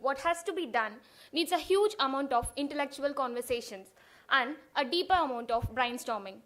What has to be done needs a huge amount of intellectual conversations and a deeper amount of brainstorming.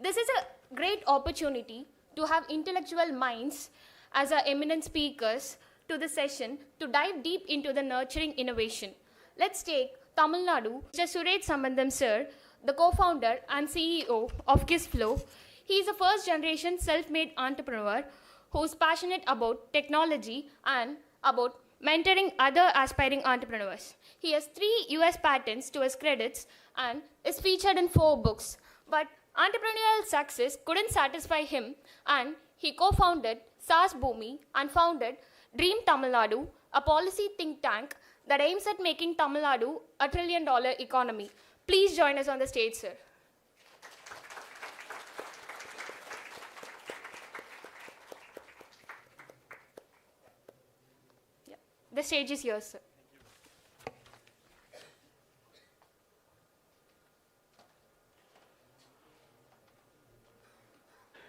This is a great opportunity to have intellectual minds as our eminent speakers to the session to dive deep into the nurturing innovation. Let's take Tamil Nadu, Mr. Suresh Sambandam sir, the co-founder and CEO of KissFlow. He is a first-generation self-made entrepreneur who's passionate about technology and about mentoring other aspiring entrepreneurs. He has 3 US patents to his credits and is featured in 4 books. But entrepreneurial success couldn't satisfy him, and he co-founded SaaS Boomi and founded Dream Tamil Nadu, a policy think tank that aims at making Tamil Nadu a $1 trillion economy. Please join us on the stage, sir. Yeah. The stage is yours, sir.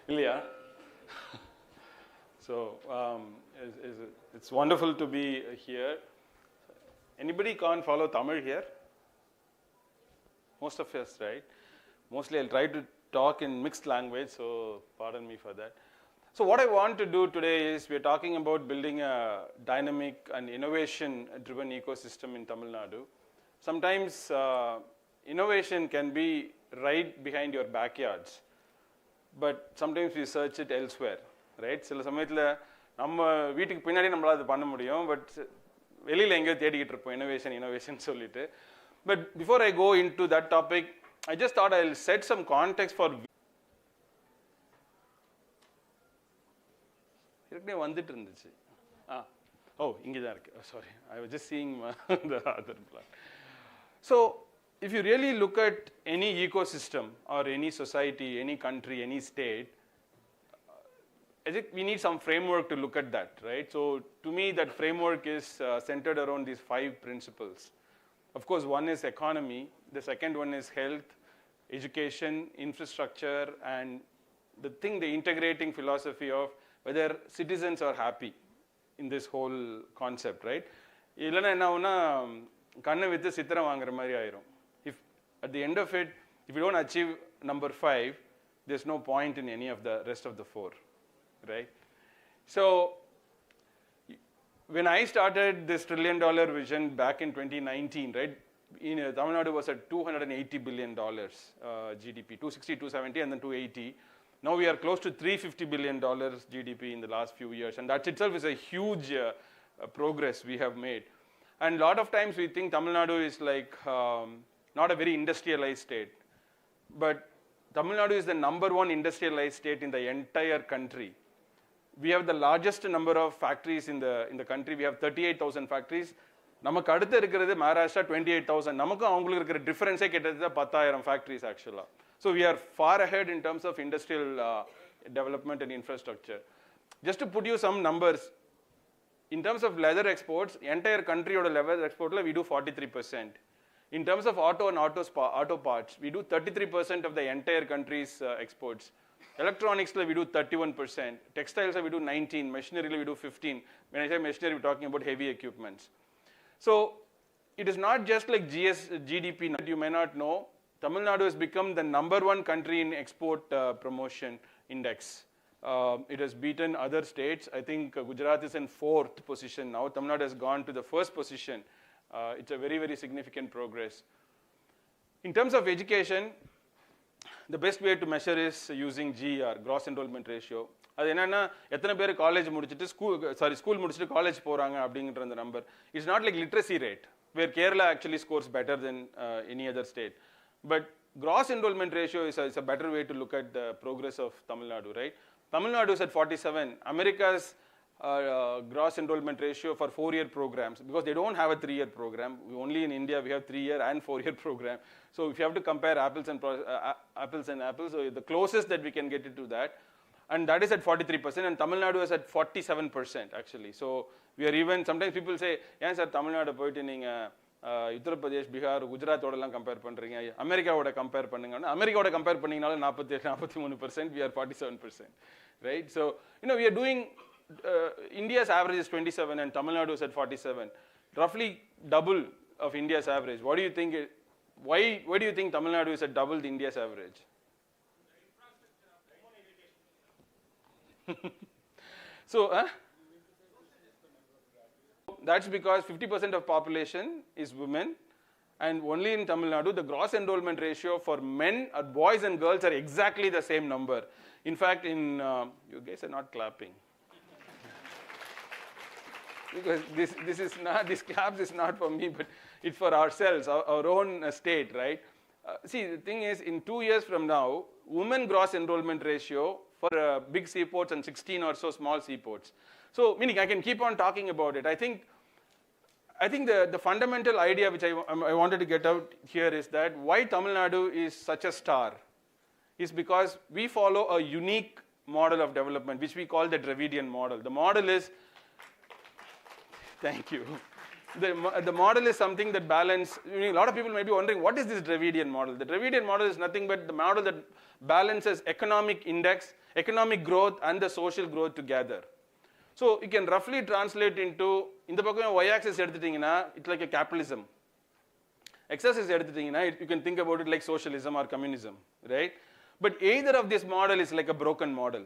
Ilya. So it's wonderful to be here. Anybody can't follow Tamil here? Most of us, right? Mostly I'll try to talk in mixed language, so pardon me for that. So what I want to do today is we're talking about building a dynamic and innovation-driven ecosystem in Tamil Nadu. Sometimes innovation can be right behind your backyards, but sometimes we search it elsewhere, right? சில சமயத்தில் நம்ம வீட்டுக்கு பின்னாடி நம்மளால அது பண்ண முடியும், but வெளியில் எங்கேயோ தேடிக்கிட்டு இருப்போம் innovation சொல்லிட்டு. But before I go into that topic, I just thought I'll set some context for. ஏற்கனவே வந்துட்டு இருந்துச்சு. இங்கே தான் இருக்கு. Sorry, I was just seeing the other plan. So, if you really look at any ecosystem or any society, any country, any state, I think we need some framework to look at that, right? So, to me, that framework is centered around these 5 principles. Of course, one is economy, the second one is health, education, infrastructure, and the integrating philosophy of whether citizens are happy in this whole concept, right? இல்லைன்னா என்ன ஆகும்னா கண்ணை விற்று சித்திரம் வாங்குற மாதிரி ஆயிரும். If at the end of it, if you don't achieve number 5, there's no point in any of the rest of the 4, right? So when I started this $1 trillion vision back in 2019, right? Tamil Nadu was at $280 billion GDP, 260, 270, and then 280. Now we are close to $350 billion GDP in the last few years, and that itself is a huge progress we have made. And a lot of times we think Tamil Nadu is like not a very industrialized state, but Tamil Nadu is the number 1 industrialized state in the entire country. We have the largest number of factories in the country. We have 38,000 factories. நமக்கு அடுத்து இருக்கிறது மகாராஷ்டிரா 28,000. நமக்கும் அவங்களுக்கு இருக்கிற டிஃபரன்ஸே கிட்டத்தட்ட 10,000 factories actually. So we are far ahead in terms of industrial development and infrastructure. Just to put you some numbers, in terms of leather exports, entire country oda leather export we do 43%. In terms of auto and auto parts, we do 33% of the entire country's exports. Electronics we do 31%. Textiles we do 19%. Machinery we do 15%. When I say machinery, we're talking about heavy equipments. So it is not just like GDP that you may not know. Tamil Nadu has become the number 1 country in export promotion index. It has beaten other states. I think Gujarat is in 4th position now. Tamil Nadu has gone to the 1st position. It's a very, very significant progress. In terms of education, the best way to measure is using GER, gross enrollment ratio. அது என்னன்னா எத்தனை பேர் college முடிச்சுட்டு school முடிச்சுட்டு college போறாங்க அப்படிங்கிற அந்த number. It's not like literacy rate where Kerala actually scores better than any other state. But gross enrollment ratio is a better way to look at the progress of Tamil Nadu, right? Tamil Nadu is at 47. America's gross enrollment ratio for 4-year programs, because they don't have a 3-year program. Only in India we have 3-year and 4-year program. So if you have to compare apples and apples, so the closest that we can get it to that, and that is at 43%, and Tamil Nadu is at 47% actually. So we are even, sometimes people say, yeah sir, Tamil Nadu போயிட்டு நீங்க உத்தர Pradesh, Bihar, குஜராத்தோடலாம் compare பண்ணுறீங்க, அமெரிக்காவோட compare பண்ணுங்கன்னா அமெரிக்காவோட compare பண்ணிங்கனாலும் 43%, we are 47%, right? So, we are doing, India's average is 27 and Tamil Nadu is at 47. roughly double of India's average. What do you think? Why do you think Tamil Nadu is at double the India's average? So, that's because 50% of population is women, and only in Tamil Nadu, the gross enrollment ratio for men, boys and girls are exactly the same number. In fact, you guys are not clapping. Because this claps is not for me, but it's for ourselves, our own state, right? See, the thing is, in 2 years from now, women gross enrollment ratio for big seaports and 16 or so small seaports. So, meaning I can keep on talking about it. I think the fundamental idea which I wanted to get out here is that why Tamil Nadu is such a star is because we follow a unique model of development, which we call the Dravidian model. The model is, thank you. The model is something that balances, a lot of people may be wondering, what is this Dravidian model? The Dravidian model is nothing but the model that balances economic index, economic growth, and the social growth together. So you can roughly translate into, in the y-axis, it's like a capitalism. X-axis, you can think about it like socialism or communism, right? But either of this model is like a broken model.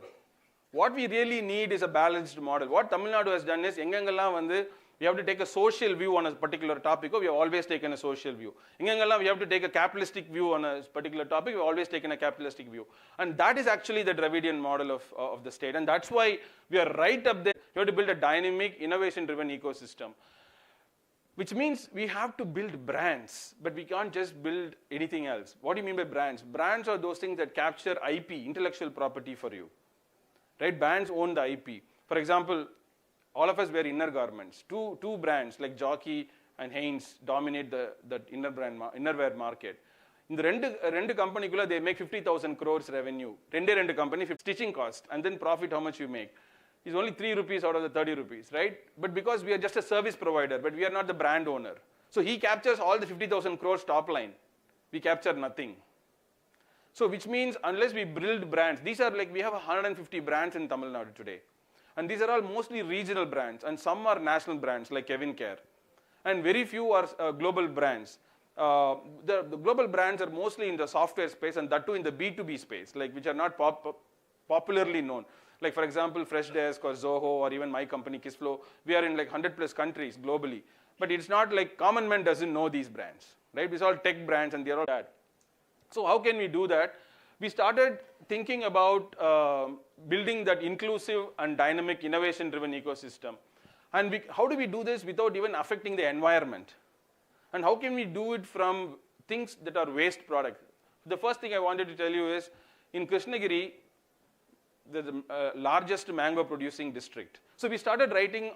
What we really need is a balanced model. What Tamil Nadu has done is, we have to take a social view on a particular topic, we have always taken a social view. We have to take a capitalistic view on a particular topic, we have always taken a capitalistic view. And that is actually the Dravidian model of the state. And that's why we are right up there. We have to build a dynamic, innovation-driven ecosystem. Which means we have to build brands, but we can't just build anything else. What do you mean by brands? Brands are those things that capture IP, intellectual property for you. Right? Brands own the IP. For example, all of us wear inner garments. Two brands like Jockey and Hanes dominate the innerwear market. In the rendu company, they make 50,000 crores revenue. Rendu company, stitching cost, and then profit, how much you make. Is only 3 rupees out of the 30 rupees, right? But because we are just a service provider, but we are not the brand owner. So he captures all the 50,000 crores top line. We capture nothing. So which means unless we build brands, these are like, we have 150 brands in Tamil Nadu today. And these are all mostly regional brands, and some are national brands like Kevin Care. And very few are global brands. The global brands are mostly in the software space, and that too in the B2B space, like which are not popularly known. Like for example, Freshdesk or Zoho or even my company Kissflow, we are in like 100 plus countries globally. But it's not like common man doesn't know these brands, right? It's all tech brands and they're all that. So how can we do that? We started thinking about building that inclusive and dynamic innovation-driven ecosystem. And how do we do this without even affecting the environment? And how can we do it from things that are waste products? The first thing I wanted to tell you is, in Krishnagiri, the largest mango producing district. So we started writing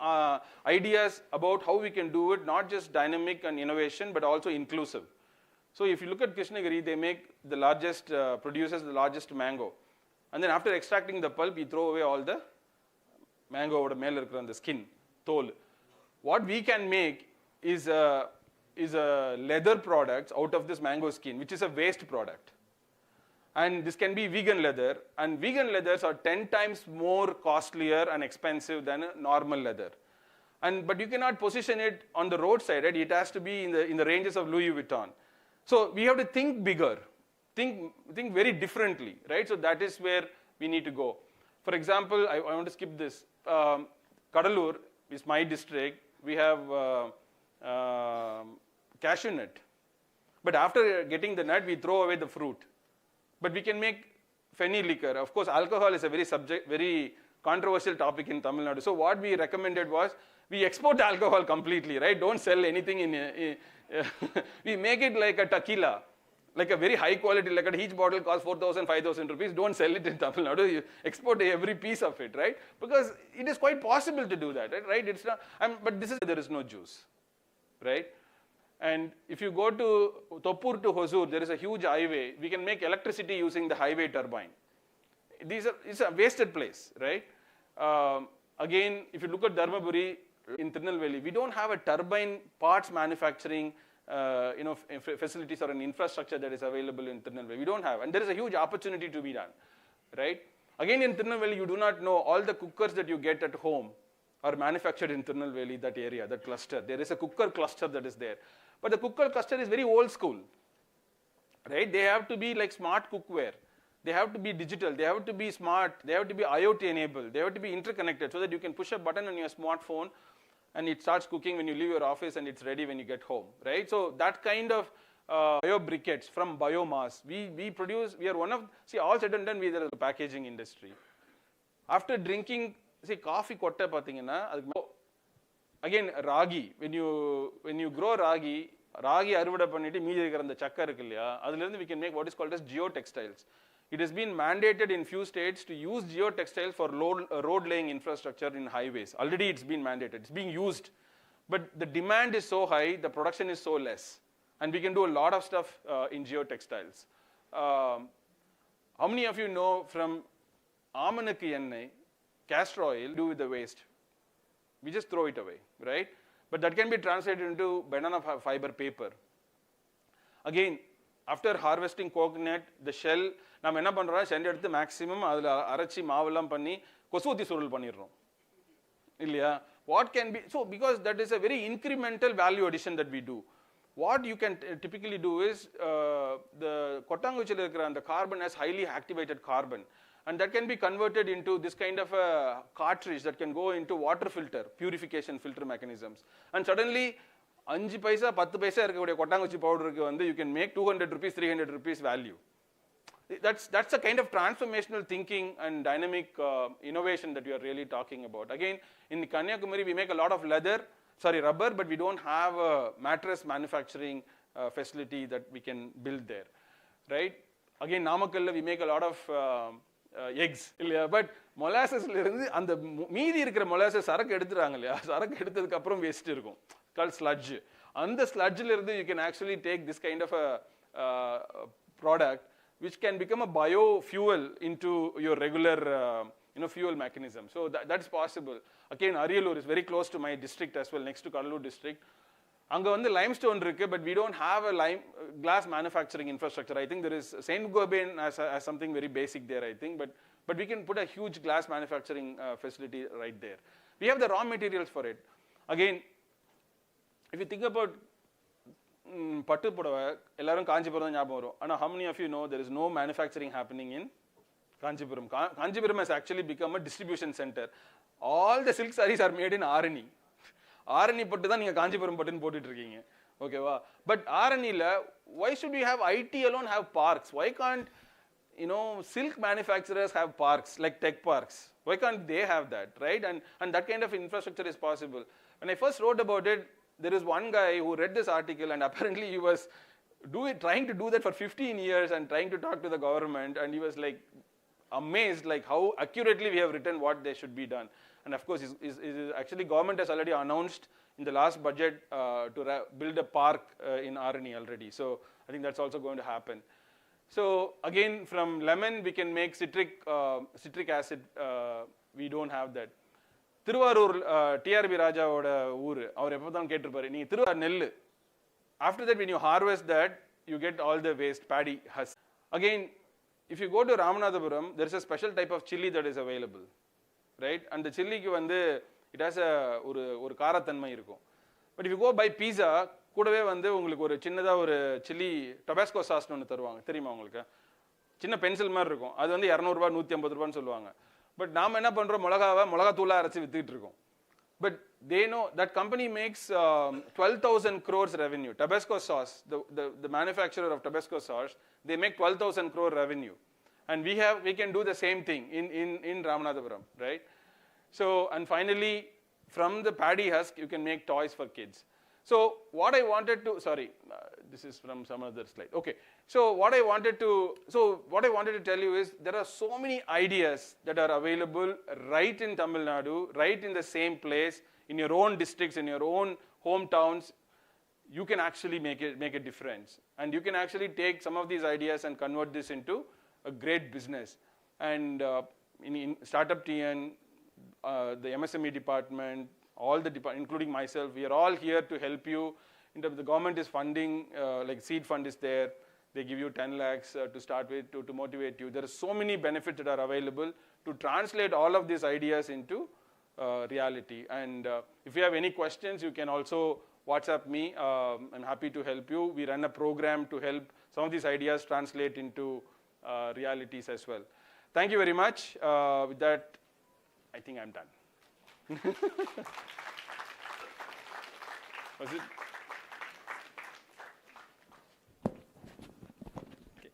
ideas about how we can do it, not just dynamic and innovation, but also inclusive. So if you look at Krishnagiri, they make the largest, produces the largest mango. And then after extracting the pulp, you throw away all the mango over the skin, tol. What we can make is a leather products out of this mango skin, which is a waste product. And this can be vegan leather, and vegan leathers are 10 times more costlier and expensive than a normal leather. But you cannot position it on the roadside, right? It has to be in the ranges of Louis Vuitton. So we have to think bigger, think very differently, right? So that is where we need to go. For example, I want to skip this. Kadalur is my district. We have cashew nut. But after getting the nut, we throw away the fruit. But we can make fenny liquor. Of course, alcohol is a very controversial topic in Tamil Nadu. So what we recommended was, we export alcohol completely, right? Don't sell anything in we make it like a tequila, like a very high quality, like each bottle costs 4,000, 5,000 rupees. Don't sell it in Tamil Nadu. You export every piece of it, right? Because it is quite possible to do that, right? It's not, but there is no juice, right? And if you go to Toppur to Hosur, there is a huge highway. We can make electricity using the highway turbine. It's a wasted place, right? Again, if you look at Dharmaburi in Tirunelveli, we don't have a turbine parts manufacturing facilities or an infrastructure that is available in Tirunelveli. We don't have, and there is a huge opportunity to be done, right? Again, in Tirunelveli, you do not know all the cookers that you get at home are manufactured in Tirunelveli, that area, that cluster. There is a cooker cluster that is there. But the cooker cluster is very old school, right? They have to be like smart cookware. They have to be digital. They have to be smart. They have to be IoT enabled. They have to be interconnected so that you can push a button on your smartphone and it starts cooking when you leave your office and it's ready when you get home, right? So that kind of bio briquettes from biomass, we produce, we are one of, see, all said and done, we are the packaging industry. After drinking, see, coffee kotta pathina, again, ragi, when you grow ragi aruvuda pannittu meedi irukra and chakkar irukku illaya, adilirundhu we can make what is called as geotextiles. It has been mandated in few states to use geotextiles for road laying infrastructure in highways. Already it's been mandated, it's being used. But the demand is so high, the production is so less. And we can do a lot of stuff in geotextiles. How many of you know from Amanakku ennai, castor oil, do with the waste? We just throw it away, right? But that can be translated into banana fiber paper. Again, after harvesting coconut, the shell, நாம் என்ன பண்றோம், send எடுத்து maximum அதில் அரைச்சி மாவெல்லாம் பண்ணி கொசுவத்தி சுருள் பண்ணிடுறோம் இல்லையா? What can be, so because that is a very incremental value addition that we do. What you can typically do is, the கொட்டாங்குச்சியில் இருக்கிற அந்த carbon has highly activated carbon. And that can be converted into this kind of a cartridge that can go into water filter, purification filter mechanisms. And suddenly, 5 paisa, 10 paisa இருக்கக்கூடிய கொட்டாங்குச்சி பவுடருக்கு வந்து you can make 200 rupees, 300 rupees value. That's a kind of transformational thinking and dynamic innovation that we are really talking about. Again, in Kanyakumari, we make a lot of rubber, but we don't have a mattress manufacturing facility that we can build there, right? Again, Namakkalla, we make a lot of eggs, but molasses irundhu and meedi irukra molasses sarakku eduthiranga illaya, sarakku eduthadukku appuram waste irukum, called sludge. And the sludge la irundhu you can actually take this kind of a product which can become a biofuel into your regular fuel mechanism. So that's possible. Again, Ariyalur is very close to my district as well, next to Kadalur district. Anga vandu limestone irukku, but we don't have a glass manufacturing infrastructure. I think there is Saint Gobain as something very basic there, I think, but we can put a huge glass manufacturing facility right there. We have the raw materials for it. Again, if you think about பட்டு புடவை, எல்லாரும் காஞ்சிபுரம் தான் ஞாபகம் வரும். ஆனால் how many of you know there is no manufacturing happening in Kanchipuram? Kanchipuram has actually become a distribution center. All the silk sarees are made in Arani. Arani பட்டு தான் நீங்கள் காஞ்சிபுரம் பட்டுன்னு போட்டுட்டு இருக்கீங்க, ஓகேவா? பட் ஆரணியில் why should we have IT alone have parks? Why can't silk manufacturers have parks like tech parks? Why can't they have that, right? And that kind of infrastructure is possible. When I first wrote about it, there is one guy who read this article and apparently he was trying to do that for 15 years and trying to talk to the government, and he was like amazed like how accurately we have written what they should be done. And of course, actually government has already announced in the last budget to build a park in Arani already. So I think that's also going to happen. So again, from lemon we can make citric acid. We don't have that. Thiruvarur TRB ராஜாவோட ஊர், அவர் எப்போ தான் கேட்டிருப்பாரு, நீங்கள் திருவாரூர் நெல், after that when you harvest that you get all the waste paddy husk. Again, if you go to Ramanathapuram, there is a special type of chili that is available, right? And the chilliக்கு வந்து it has ஒரு காரத்தன்மை இருக்கும். But if you go buy pizza, கூடவே வந்து உங்களுக்கு ஒரு சின்னதாக ஒரு சில்லி டொபாஸ்கோ சாஸ்னு ஒன்று தருவாங்க, தெரியுமா உங்களுக்கு? சின்ன பென்சில் மாதிரி இருக்கும், அது வந்து 200 ரூபாய் 150 ரூபான்னு சொல்லுவாங்க. But நாம என்ன பண்றோம், மிளகாத்தூளா அரைச்சு வித்துட்டு இருக்கோம். But they know that company makes 12,000 crores revenue. Tabasco sauce, the manufacturer of Tabasco sauce, they make 12,000 crore revenue, and we can do the same thing in Ramanathapuram, right? So, and finally, from the paddy husk you can make toys for kids. So what I wanted to, this is from some other slide. Okay, so what I wanted to tell you is there are so many ideas that are available right in Tamil Nadu, right in the same place, in your own districts, in your own hometowns. You can actually make a difference, and you can actually take some of these ideas and convert this into a great business. And in Startup TN, the MSME department, all the departments, including myself, we are all here to help you. The government is funding, like seed fund is there. They give you 10 lakhs to start with, to motivate you. There are so many benefits that are available to translate all of these ideas into reality. And if you have any questions, you can also WhatsApp me. I'm happy to help you. We run a program to help some of these ideas translate into realities as well. Thank you very much. With that, I think I'm done. Was it? Okay.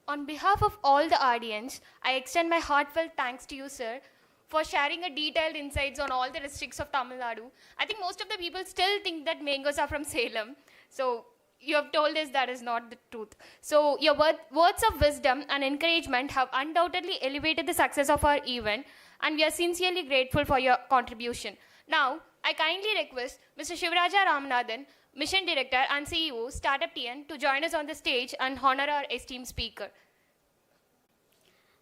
On behalf of all the audience, I extend my heartfelt thanks to you, sir, for sharing a detailed insights on all the districts of Tamil Nadu. I think most of the people still think that mangoes are from Salem. So you have told us that is not the truth. So your words of wisdom and encouragement have undoubtedly elevated the success of our event, and we are sincerely grateful for your contribution. Now, I kindly request Mr. Shivaraja Ramanathan, Mission Director and CEO, Startup TN, to join us on the stage and honor our esteemed speaker.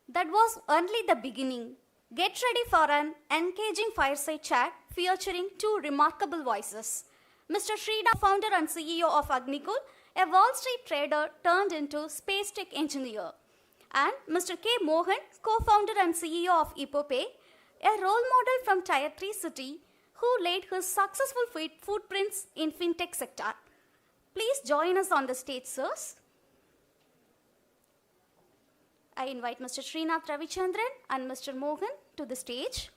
That was only the beginning. Get ready for an engaging fireside chat featuring two remarkable voices. Mr. Sridhar, founder and CEO of Agnikul, a Wall Street trader turned into space tech engineer. And Mr. K. Mohan, co-founder and CEO of Ipopay, a role model from Tier 3 city who laid his successful footprints in fintech sector. Please join us on the stage, sirs. I invite Mr. Srinath Ravichandran and Mr. Mohan to the stage.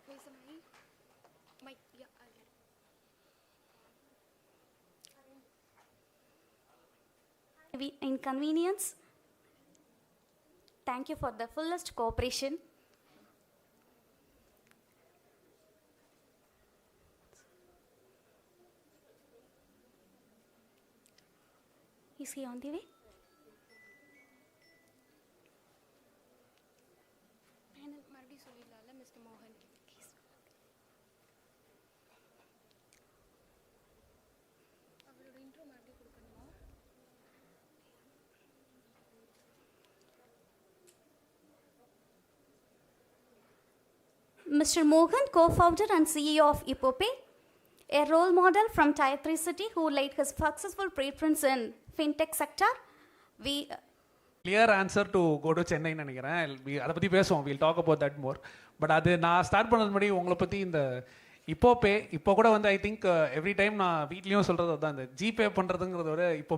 Where's the mic? Mic, yeah, I'll get it. Inconvenience. Thank you for the fullest cooperation. Is he on the way? Mr. Mohan. Mr. Mohan, co-founder and CEO of Ipopay, a role model from Tier 3 city who laid his successful preference in fintech sector. Clear answer to go to Chennai நினைக்கிறேன். அதை பற்றி பேசுவோம். We'll talk about that more. But அது நான் start பண்ணது முன்னாடி உங்களை பற்றி இந்த இப்போ கூட வந்து ஐ திங்க் எவ்ரி டைம் நான் வீட்லேயும் சொல்கிறது தான், இந்த ஜிபே பண்ணுறதுங்கிறத விட இப்போ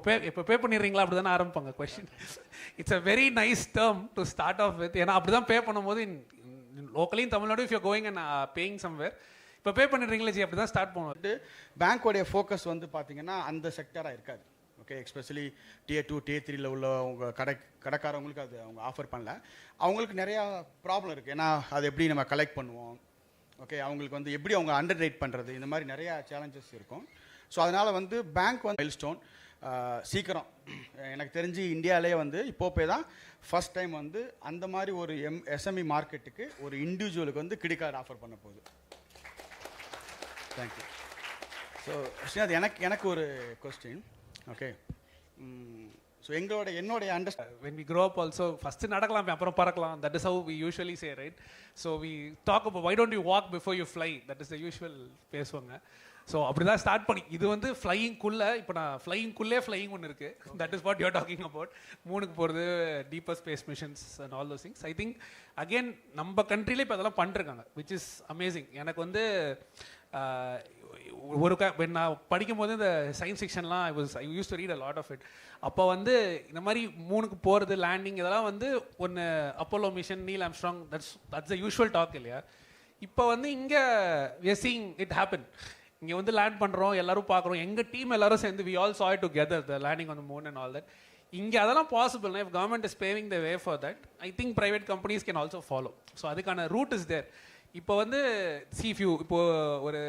பே பண்ணிடுறீங்களா அப்படி தானே ஆரம்பிப்பாங்க question. It's a very nice term to start off with. ஏன்னா அப்படி தான் பே பண்ணும்போது locally in Tamil Nadu if you going and paying somewhere இப்போ பே பண்ணிடுறீங்களா ஜி அப்படி தான் ஸ்டார்ட் பண்ணுவோம். பேங்க்கோடைய ஃபோக்கஸ் வந்து பார்த்தீங்கன்னா அந்த செக்டராக இருக்காது. ஓகே, எஸ்பெஷலி Tier 2 Tier 3 உள்ள அவங்க கடைக்காரவங்களுக்கு அது அவங்க ஆஃபர் பண்ணல. அவங்களுக்கு நிறையா ப்ராப்ளம் இருக்குது. ஏன்னா அது எப்படி நம்ம கலெக்ட் பண்ணுவோம், ஓகே, அவங்களுக்கு வந்து எப்படி அவங்க அண்டர் ரைட் பண்ணுறது, இந்த மாதிரி நிறையா சேலஞ்சஸ் இருக்கும். ஸோ அதனால் வந்து பேங்க் வந்து மைல்ஸ்டோன் சீக்கிரம் எனக்கு தெரிஞ்சு இந்தியாவிலே வந்து இப்போப்பே தான் ஃபஸ்ட் டைம் வந்து அந்த மாதிரி ஒரு எஸ்எம்இ மார்க்கெட்டுக்கு ஒரு இண்டிவிஜுவலுக்கு வந்து கிரெடிட் கார்டு ஆஃபர் பண்ண போகுது. தேங்க்யூ. ஸோ ஸ்ரீநாத், எனக்கு ஒரு கொஸ்டின். ஓகே, ஸோ என்னுடைய understand when we grow up also first நடக்கலாம் அப்புறம் பறக்கலாம், that is how we usually say, right? So we talk about why don't you walk before you fly, that is the usual பேசுவாங்க. So அப்படி தான் start பண்ணி இது வந்து ஃப்ளையிங்குள்ளே இப்போ நான் ஃப்ளையிங் ஒன்று இருக்குது, that is what you're talking about. மூணுக்கு போகிறது, deeper space missions and all those things. I think again நம்ம கண்ட்ரியில் இப்போ அதெல்லாம் பண்ணிருக்காங்க, விச் இஸ் அமேசிங். எனக்கு வந்து நான் படிக்கும் போது இந்த சயின்ஸ் ஃபிக்ஷன்லாம் I use to read a lot of it. அப்போ வந்து இந்த மாதிரி மூணுக்கு போகிறது, லேண்டிங், இதெல்லாம் வந்து ஒன்று Apollo mission, Neil Armstrong, that's the usual talk இல்லையா. இப்போ வந்து இங்கே we are seeing it happen. இங்கே வந்து லேண்ட் பண்ணுறோம், எல்லோரும் பார்க்குறோம், எங்கள் டீம் எல்லோரும் சேர்ந்து we all saw it together, the landing on the moon and all that. இங்கே அதெல்லாம் பாசிபிள்னா if government is paving the way for that, I think private companies can also follow. So அதுக்கான route is there. இப்போ வந்து இப்போ ஒரு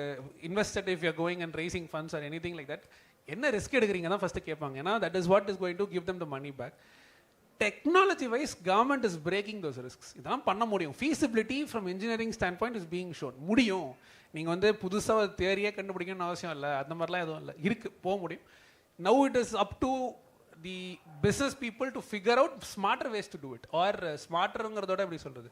investor if you are going and raising funds or anything like that, என்ன risk எடுக்கிறீங்க தான் first கேட்பாங்க. ஏன்னா that is what is going to give them the money back. Technology wise government is breaking those risks. இதெல்லாம் பண்ண முடியும். Feasibility from engineering standpoint is being shown. முடியும். நீங்கள் வந்து புதுசாக ஒரு தேரியே கண்டுபிடிக்கணும்னு அவசியம் இல்லை, அந்த மாதிரிலாம் எதுவும் இல்லை, இருக்குது, போக முடியும். Now it is up to the business people to figure out smarter ways to do it, or ஸ்மார்ட்டருங்கிறதோட எப்படி சொல்கிறது,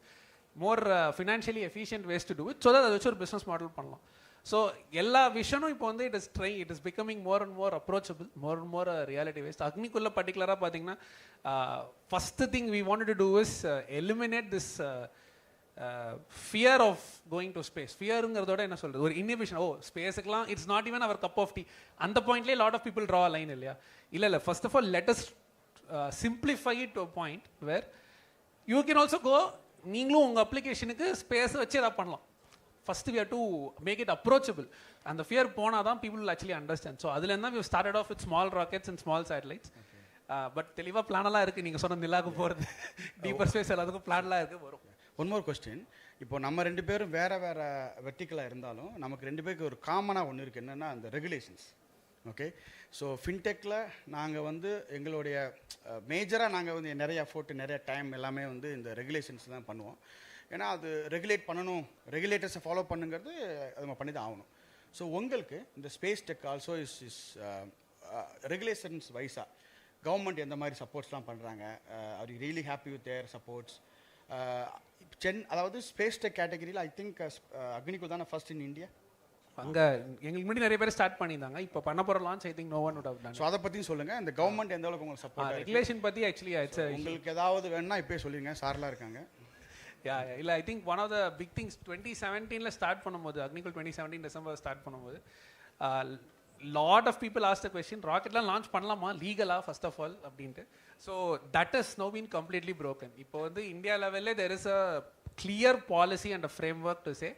more financially efficient ways to do it, so that அதை வச்சு ஒரு பிஸ்னஸ் மாடல் பண்ணலாம். ஸோ எல்லா விஷனும் இப்போ வந்து it is becoming more and more approachable, more and more reality wise. அக்னிக்குள்ள பர்டிகுலராக பார்த்தீங்கன்னா first thing we wanted to do is eliminate this fear of going to space. ஃபியருங்கிறதோட என்ன சொல்கிறது, ஒரு இன்ஹிபிஷன். ஸ்பேஸுக்குலாம் it's not even our cup of tea. அந்த பாயிண்ட்லேயே lot of people draw line இல்லையா? இல்லை first of all let us simplify it to point where you can also go. நீங்களும் உங்கள் அப்ளிகேஷனுக்கு ஸ்பேஸை வச்சு எதாவது பண்ணலாம். First we have to make it approachable. அந்த ஃபியர் போனால் தான் பீப்புள் ஆக்சுவலி அண்டர்ஸ்டாண்ட். ஸோ அதுல இருந்தால் we started off with small rockets and small satellites. But தெளிவாக பிளானெல்லாம் இருக்குது. நீங்கள் சொன்ன நிலாவுக்கு போகிறது, டீப்பர் ஸ்பேஸ் எல்லாத்துக்கும் பிளான்லாம் இருக்குது, வரும். One more question. இப்போ நம்ம 2 பேரும் வேறு வெர்டிக்கலாக இருந்தாலும் நமக்கு 2 பேருக்கு ஒரு காமனாக ஒன்று இருக்குது. என்னென்னா அந்த ரெகுலேஷன்ஸ். ஓகே, ஸோ ஃபின்டெக்கில் நாங்கள் வந்து எங்களுடைய மேஜராக நாங்கள் வந்து நிறைய எஃபோர்ட்டு, நிறைய டைம் எல்லாமே வந்து இந்த ரெகுலேஷன்ஸ் தான் பண்ணுவோம். ஏன்னா அது ரெகுலேட் பண்ணணும், ரெகுலேட்டர்ஸை ஃபாலோ பண்ணுங்கிறது அது நம்ம பண்ணி தான் ஆகணும். ஸோ உங்களுக்கு இந்த space tech also is regulations வைஸாக கவர்மெண்ட் எந்த மாதிரி சப்போர்ட்ஸ்லாம் பண்ணுறாங்க? Are you really happy with their supports? அதாவது ஸ்பேஸ் டெக் கேட்டகரியில் ஐ திங்க் அக்னிக்கு தானே ஃபர்ஸ்ட் இன் இந்தியா. அங்கே எங்களுக்கு முன்னாடி நிறைய பேர் ஸ்டார்ட் பண்ணியிருந்தாங்க. இப்போ பண்ண போகிற launch I think no one would have done. So அதை பற்றியும் சொல்லுங்கள். இந்த கவர்மெண்ட் எந்த அளவுக்கு உங்களுக்கு சப்போர்ட், ரெகுலேஷன் பற்றி ஆக்சுவலி உங்களுக்கு ஏதாவது வேணும்னா இப்போயே சொல்லிடுங்க, சார்லாம் இருக்காங்க. இல்லை I think one of the big things 2017 start பண்ணும்போது, அக்னிகுல் 2017 டிசம்பர் ஸ்டார்ட் பண்ணும்போது lot of people ask the question, ராக்கெட்லாம் லான்ச் பண்ணலாமா லீகலாக ஃபர்ஸ்ட் ஆஃப் ஆல் அப்படின்ட்டு. So that is no been completely broken. இப்போ வந்து இந்தியா லெவலில் there is a clear policy and a framework to say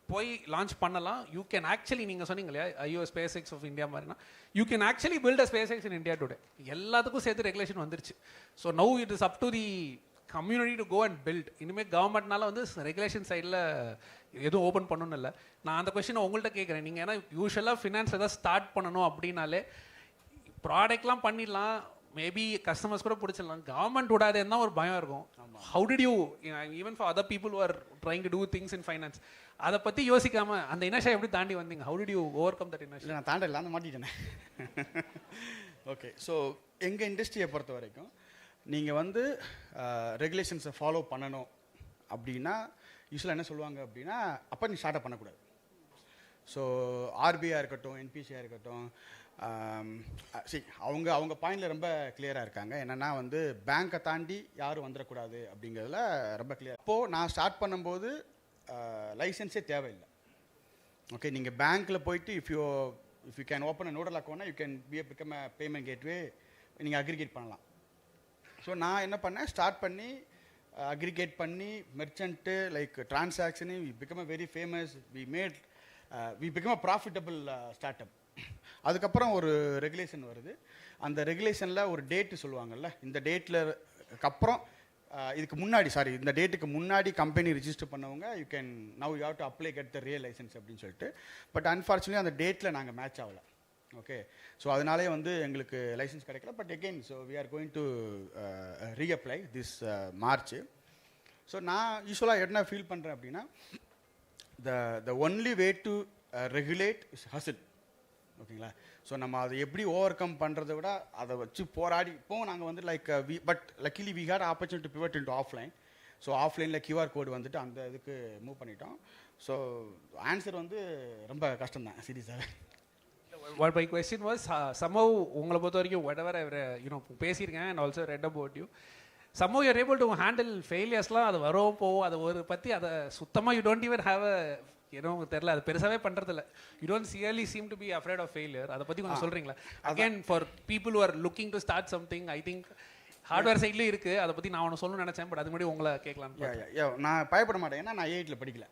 போய் launch பண்ணலாம். யூ கேன் ஆக்சுவலி, நீங்கள் சொன்னீங்க இல்லையா ஐயோ ஸ்பேஸ் எக்ஸ் ஆஃப் இந்தியா மாதிரினா, you can actually build a SpaceX in India today. எல்லாத்துக்கும் சேர்த்து ரெகுலேஷன் வந்துருச்சு. So now it is up to the community to go and build. இனிமேல் கவர்மெண்ட்னால வந்து ரெகுலேஷன் சைடில் எதுவும் ஓப்பன் பண்ணணும்னு இல்லை. நான் அந்த கொஸ்டினை உங்கள்கிட்ட கேட்குறேன். நீங்கள் ஏன்னா யூஸ்வலாக ஃபினான்ஸ் எதாவது ஸ்டார்ட் பண்ணணும் அப்படின்னாலே ப்ராடக்ட்லாம் பண்ணிடலாம், மேபி கஸ்டமர்ஸ் கூட பிடிச்சிடலாம். கவர்மெண்ட் விடாதேன்னு தான் ஒரு பயம் இருக்கும். How did you even for other people are trying to do things in finance, அதை பற்றி யோசிக்காமல் அந்த இனஷா எப்படி தாண்டி வந்தீங்க? How did you overcome that இனஷா? நான் தாண்டல, அந்த மாட்டிட்டேனே. ஓகே, ஸோ எங்கள் இண்டஸ்ட்ரியை பொறுத்த வரைக்கும் நீங்கள் வந்து ரெகுலேஷன்ஸை ஃபாலோ பண்ணணும் அப்படின்னா யூஸ்வலாக என்ன சொல்லுவாங்க அப்படின்னா, அப்போ நீ ஸ்டார்ட் அப் பண்ணக்கூடாது. ஸோ ஆர்பிஐ இருக்கட்டும், என்பிசியாக இருக்கட்டும், சரி அவங்க பாயிண்டில் ரொம்ப கிளியராக இருக்காங்க. என்னென்னா வந்து பேங்க்கை தாண்டி யாரும் வந்துடக்கூடாது அப்படிங்கிறதுல ரொம்ப கிளியர். அப்போது நான் ஸ்டார்ட் பண்ணும்போது லைசன்ஸே தேவையில்லை. ஓகே, நீங்கள் பேங்க்கில் போயிட்டு if you can open a nodal அக்கௌண்ட்னா you can become a payment gateway, நீங்கள் அக்ரிகேட் பண்ணலாம். ஸோ நான் என்ன பண்ணேன், ஸ்டார்ட் பண்ணி அக்ரிகேட் பண்ணி merchant like transaction we become a very famous, we become a profitable startup. அதுக்கப்புறம் ஒரு ரெகுலேஷன் வருது. அந்த ரெகுலேஷனில் ஒரு டேட்டு சொல்லுவாங்கல்ல, இந்த டேட்டில் அப்புறம் இதுக்கு முன்னாடி இந்த டேட்டுக்கு முன்னாடி கம்பெனி ரிஜிஸ்டர் பண்ணவங்க you can now you have to apply get the real license அப்படின்னு சொல்லிட்டு. பட் அன்ஃபார்ச்சுனேட்லி அந்த டேட்டில் நாங்கள் மேட்ச் ஆகலை. ஓகே, ஸோ அதனாலே வந்து எங்களுக்கு லைசன்ஸ் கிடைக்கல. But again so we are going to reapply this March. So நான் யூஸ்வலாக என்ன ஃபீல் பண்ணுறேன் அப்படின்னா, the only way to regulate is hassle. ஓகேங்களா? ஸோ நம்ம அதை எப்படி ஓவர் கம் பண்ணுறதை விட அதை வச்சு போராடி இப்போ நாங்கள் வந்து like but luckily we had opportunity pivot into offline. So ஆஃப்லைனில் கியூஆர் கோடு வந்துட்டு அந்த இதுக்கு மூவ் பண்ணிட்டோம். ஸோ ஆன்சர் வந்து ரொம்ப கஷ்டம்தான் சீரியஸாகவே. What my question was, somehow உங்களை பொறுத்த வரைக்கும் whatever I've பேசியிருக்கேன் and also read about you, somehow you're able to handle failures-லாம். அது வரும் போகும், அதை ஒரு பற்றி அதை சுத்தமாக you don't even have a தெரியல, அது பெருசாகவே பண்ணுறதில்ல. You don't really seem to be afraid of failure. அதை பற்றி கொஞ்சம் சொல்கிறீங்களா? Again, for people who are looking to start something, I think hardware சைட்லேயும் இருக்குது. அதை பற்றி நான் ஒன்று சொல்லணும்னு நினச்சேன், பட் அது முன்னாடி உங்களை கேட்கலான்னு. நான் பயப்பட மாட்டேன், ஏன்னா நான் 8ல் படிக்கல.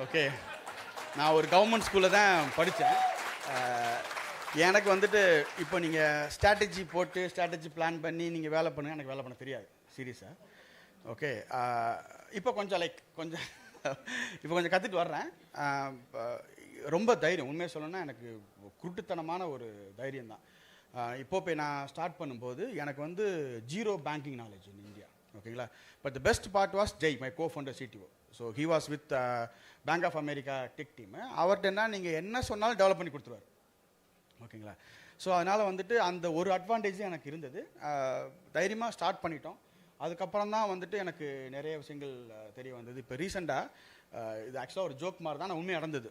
ஓகே, நான் ஒரு கவர்மெண்ட் ஸ்கூலில் தான் படித்தேன். எனக்கு வந்துட்டு இப்போ நீங்கள் ஸ்ட்ராட்டஜி பிளான் பண்ணி நீங்கள் வேலை பண்ணுங்க, எனக்கு வேலை பண்ண தெரியாது சீரியஸாக. ஓகே, இப்போ கொஞ்சம் இப்போ கொஞ்சம் கற்றுட்டு வர்றேன். ரொம்ப தைரியம், உண்மையை சொல்லணும்னா எனக்கு குருட்டுத்தனமான ஒரு தைரியம் தான். இப்போ போய் நான் ஸ்டார்ட் பண்ணும்போது எனக்கு வந்து zero banking knowledge in India. ஓகேங்களா? But the best part was Jai, my cofounder CTO. So he was with Bank of America tech team. அவர்கிட்ட நீங்கள் என்ன சொன்னாலும் டெவலப் பண்ணி கொடுத்துருவார். ஓகேங்களா? ஸோ அதனால் வந்துட்டு அந்த ஒரு அட்வான்டேஜும் எனக்கு இருந்தது. தைரியமாக ஸ்டார்ட் பண்ணிட்டோம். அதுக்கப்புறம் தான் வந்துட்டு எனக்கு நிறைய விஷயங்கள் தெரிய வந்தது. இப்போ ரீசெண்டாக இது ஆக்சுவலாக ஒரு ஜோக் மாதிரி தான், நான் உண்மையாக நடந்தது.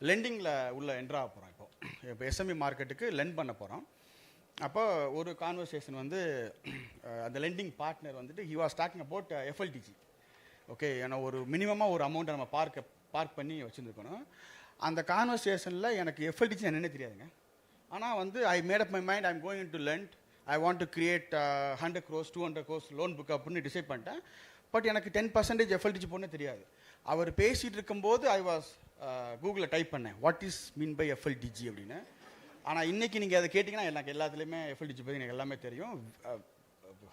லெண்டிங்கில் உள்ள என்ட்ராக போகிறோம். இப்போ எஸ்எம்இ மார்க்கெட்டுக்கு லெண்ட் பண்ண போகிறோம். அப்போ ஒரு கான்வர்சேஷன் வந்து அந்த லெண்டிங் பார்ட்னர் வந்துட்டு he was talking about FLDG. Okay, ஏன்னா ஒரு மினிமமாக ஒரு அமௌண்ட்டை நம்ம பார்க் பண்ணி வச்சுருந்துருக்கணும். அந்த கான்வர்சேஷனில் எனக்கு எஃப்எல்டிஜி என்னென்ன தெரியாதுங்க. ஆனால் வந்து I made up my mind I am going to lend, I want to create 100 crores 200 crores loan book அப்படின்னு டிசைட் பண்ணிட்டேன். பட் எனக்கு 10% எஃப்எல்டிஜி போன்னு தெரியாது. அவர் பேசிகிட்டு இருக்கும்போது ஐ வாஸ் கூகுளில் டைப் பண்ணேன் வாட் இஸ் மீன் பை எஃப்எல்டிஜி அப்படின்னு. ஆனால் இன்றைக்கி நீங்கள் அதை கேட்டிங்கன்னா எனக்கு எல்லாத்துலேயுமே எஃப்எல்டிஜி பற்றி எனக்கு எல்லாமே தெரியும்.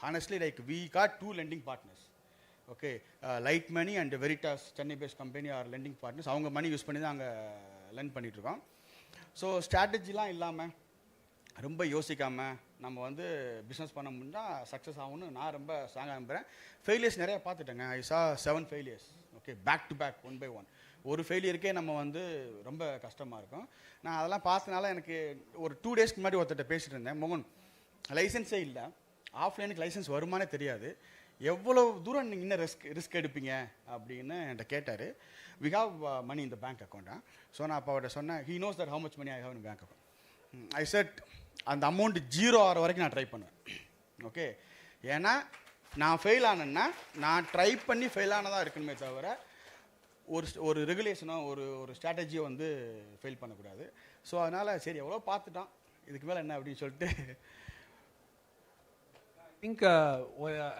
Honestly like we got 2 lending partners. Okay, light money and Veritas Chennai based company are lending partners. அவங்க மணி யூஸ் பண்ணி தான் அங்கே லெண்ட் பண்ணிகிட்ருக்கோம். ஸோ ஸ்ட்ராட்டஜிலாம் இல்லாமல் ரொம்ப யோசிக்காமல் நம்ம வந்து பிஸ்னஸ் பண்ண முடிஞ்சால் சக்ஸஸ் ஆகும்னு நான் ரொம்ப ஸ்ட்ராங்காக நம்புகிறேன். ஃபெயிலியர்ஸ் நிறையா பார்த்துட்டேங்க. ஐ saw 7 failures. Okay, back to back 1 by 1. ஒரு ஃபெயிலியருக்கே நம்ம வந்து ரொம்ப கஷ்டமாக இருக்கும். நான் அதெல்லாம் பார்த்தனால எனக்கு ஒரு 2 daysக்கு முன்னாடி ஒருத்தர்கிட்ட பேசிகிட்டு இருந்தேன். மோகன், லைசன்ஸே இல்லை, ஆஃப்லைனுக்கு லைசன்ஸ் வருமானே தெரியாது, எவ்வளோ தூரம் நீங்கள் இன்னும் ரிஸ்க் எடுப்பீங்க அப்படின்னு என்கிட்ட கேட்டார். வி ஹாவ் மணி இந்த பேங்க் அக்கௌண்ட்டா. ஸோ நான் அப்போ அவர்கிட்ட சொன்னேன், he knows that how much money I have in bank account. I said அந்த அமௌண்ட் 0 ஆகிற வரைக்கும் நான் ட்ரை பண்ணுவேன். ஓகே, ஏன்னா நான் ஃபெயில் ஆனேன்னா நான் ட்ரை பண்ணி ஃபெயில் ஆனதாக இருக்கணுமே தவிர ஒரு ரெகுலேஷனோ ஒரு ஸ்ட்ராட்டஜியோ வந்து ஃபெயில் பண்ணக்கூடாது. ஸோ அதனால் சரி எவ்வளோ பார்த்துட்டோம், இதுக்கு மேலே என்ன அப்படின்னு சொல்லிட்டு திங்க்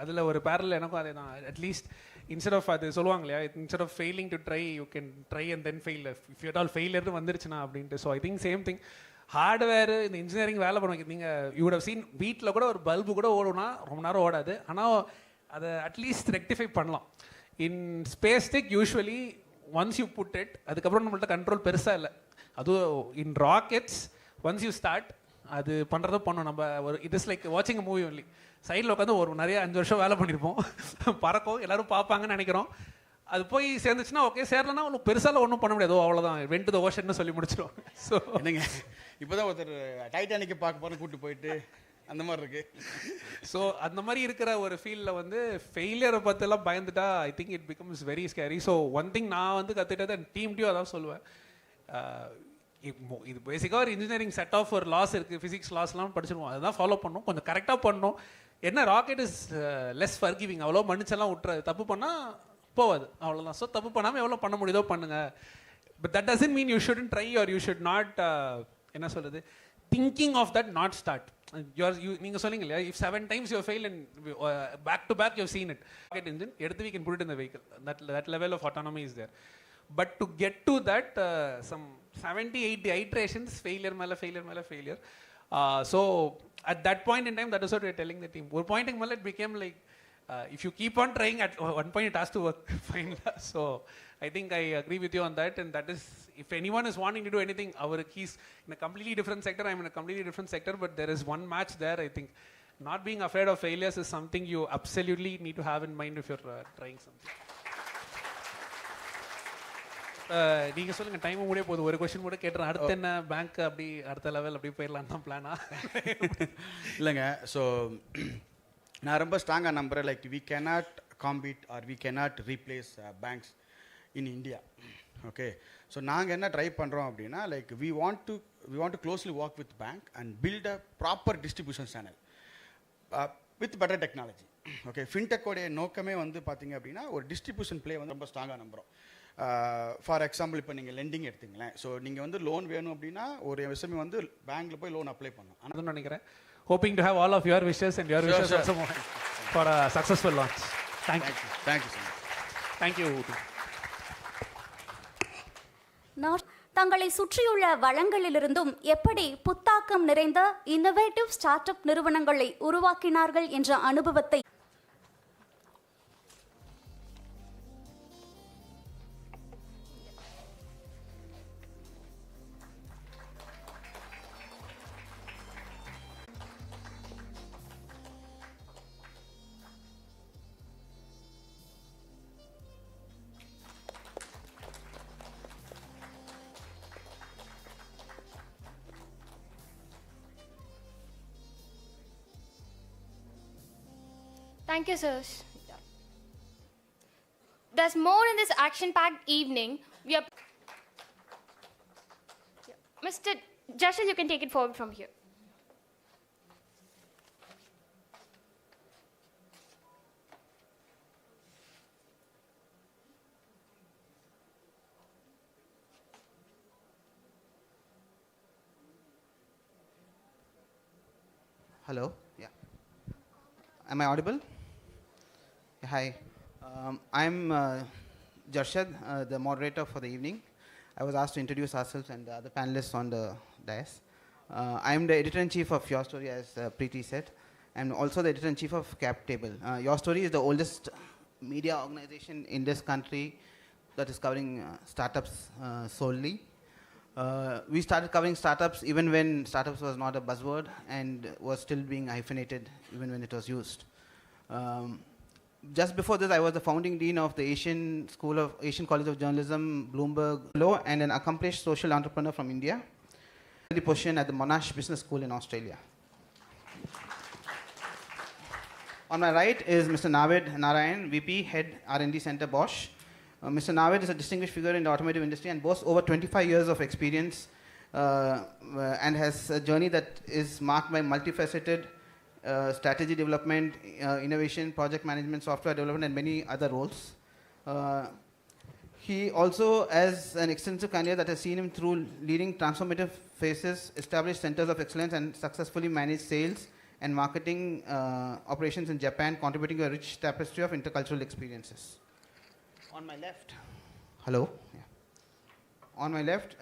அதில் ஒரு பேரல் எனக்கும் அதே தான். அட்லீஸ்ட் இன்ஸ்டெட் ஆஃப் அது சொல்லுவாங்க இல்லையா, instead of failing to try you can try and then fail if you all ஃபெயிலியர்னு வந்துருச்சுன்னா அப்படின்ட்டு. So I think same thing hardware இந்த இன்ஜினியரிங் வேலை பண்ணுவாங்க. நீங்கள் யூ வுட் ஹவ் சீன் வீட்டில் கூட ஒரு பல்பு கூட ஓடுனா ரொம்ப நேரம் ஓடாது, ஆனால் அதை அட்லீஸ்ட் ரெக்டிஃபை பண்ணலாம். In space tech usually once you put it, அதுக்கப்புறம் நம்மள்ட்ட கண்ட்ரோல் பெருசாக இல்லை. அதுவும் in rockets once you start அது பண்ணுறதும் பண்ணோம். நம்ம ஒரு இட் இஸ் லைக் வாட்சிங் அ மூவி ஒன்லி. சைடில் உட்காந்து ஒரு நிறைய 5 வருஷம் வேலை பண்ணியிருப்போம், பறக்கும், எல்லோரும் பார்ப்பாங்கன்னு நினைக்கிறோம். அது போய் சேர்ந்துச்சுன்னா ஓகே, சேரலன்னா ஒன்றும் பெருசால ஒன்றும் பண்ண முடியாது, அவ்வளோதான் வென்ட் டு தி ஓஷன்னு சொல்லி முடிச்சிடும். ஸோ என்னங்க இப்போ தான் ஒருத்தர் டைட்டானிக்கை பார்க்க போகிற கூப்பிட்டு போயிட்டு அந்த மாதிரி இருக்குது. ஸோ அந்த மாதிரி இருக்கிற ஒரு ஃபீல்டில் வந்து ஃபெயிலியரை பற்றிலாம் பயந்துட்டா I think it becomes very scary. So one thing நான் வந்து கற்றுக்கிட்டது டீம் அதான் சொல்லுவேன். இது பேசிக்காக ஒரு இன்ஜினியரிங் செட் ஆஃப் ஒரு லாஸ் இருக்குது, ஃபிசிக்ஸ் லாஸ்லாம் படிச்சிருவோம், அதுதான் ஃபாலோ பண்ணணும், கொஞ்சம் கரெக்டாக பண்ணணும். என்ன ராக்கெட் இஸ் லெஸ் ஃபர்கிவிங், அவ்வளோ மன்னிச்செல்லாம் விட்டுறது, தப்பு பண்ணால் போவாது, அவ்வளோதான். ஸோ தப்பு பண்ணாமல் எவ்வளோ பண்ண முடியுதோ பண்ணுங்கள். But that doesn't mean you shouldn't try or you should not என்ன சொல்கிறது thinking of that not start. நீங்கள் சொன்னீங்க இல்லையா, இஃப் 7 times you fail and back to back you've seen it, rocket engine எடுத்து we can put it in the vehicle, that level of autonomy is there. But to get to that some 70-80 iterations, failure மேலே failure. So at that point in time, that is what we're telling the team. ஒரு point மேலே it became like if you keep on trying, at one point it has to work fine. So I think I agree with you on that, and that is, if anyone is wanting to do anything, he's in a completely different sector, I'm in a completely different sector, but there is one match there. I think not being afraid of failures is something you absolutely need to have in mind if you're trying something. நீங்கள் சொல்லுங்கள், time முடிய போகுது, ஒரு question கூட கேட்டுறேன். அடுத்து என்ன bank அப்படி அடுத்த லெவல் அப்படி போயிடலாம் தான் பிளானா? இல்லைங்க, ஸோ நான் ரொம்ப ஸ்ட்ராங்காக நம்புகிறேன், like we cannot compete or we cannot replace banks in India. Okay, so நாங்கள் என்ன ட்ரை பண்ணுறோம் அப்படின்னா, like we want to closely work with bank and build a proper distribution channel with better technology. Okay, ஃபின்டெக்கோடைய நோக்கமே வந்து பார்த்தீங்க அப்படின்னா ஒரு டிஸ்ட்ரிபியூஷன் பிளே வந்து ரொம்ப ஸ்ட்ராங்காக நம்புகிறோம். ஃபார் எக்ஸாம்பிள் இப்போ நீங்கள் லெண்டிங் எடுத்தீங்களேன், ஸோ நீங்கள் வந்து லோன் வேணும் அப்படின்னா ஒரு எஸ்எம்இ வந்து பேங்க்கில் போய் லோன் அப்ளை பண்ணணும். ஆனால் நினைக்கிறேன் hoping to have all of your wishes and your wishes also for a successful launch. Thank you so much. Thank you. தங்களை சுற்றியுள்ள வளங்களிலிருந்தும் எப்படி புத்தாக்கம் நிறைந்த இன்னோவேட்டிவ் ஸ்டார்ட் அப் நிறுவனங்களை உருவாக்கினார்கள் என்ற அனுபவத்தை Thank you, sir. There's more in this action-packed evening. We are Mr. Jashil, you can take it forward from here. Hello. Yeah. Am I audible? Yeah, hi. I'm Jarshad, the moderator for the evening. I was asked to introduce ourselves and the other panelists on the dais. I'm the editor-in-chief of Your Story, as Preeti said, and also the editor-in-chief of Cap Table. Your Story is the oldest media organization in this country that is covering startups solely. We started covering startups even when startups was not a buzzword and was still being hyphenated even when it was used. Just before this, I was the founding dean of the Asian College of Journalism, Bloomberg Law, and an accomplished social entrepreneur from India. The position at the Monash Business School in Australia. On my right is Mr. Navid Narayan, VP, Head R&D Center, Bosch. Mr. Navid is a distinguished figure in the automotive industry and boasts over 25 years of experience and has a journey that is marked by multifaceted strategy development, innovation, project management, software development, and many other roles. He also has an extensive career that has seen him through leading transformative phases, established centers of excellence, and successfully managed sales and marketing operations in Japan, contributing to a rich tapestry of intercultural experiences. On my left, hello. Yeah. On my left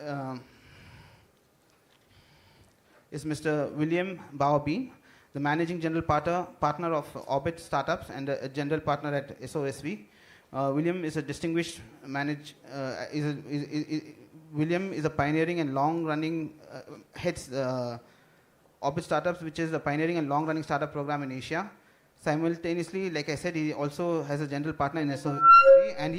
is Mr. William Baobin, the managing general partner of Orbit Startups and a general partner at SOSV. William is a distinguished William is a pioneering and long-running heads Orbit Startups, which is a pioneering and long-running startup program in Asia. Simultaneously, like I said, he also has a general partner in SOV, and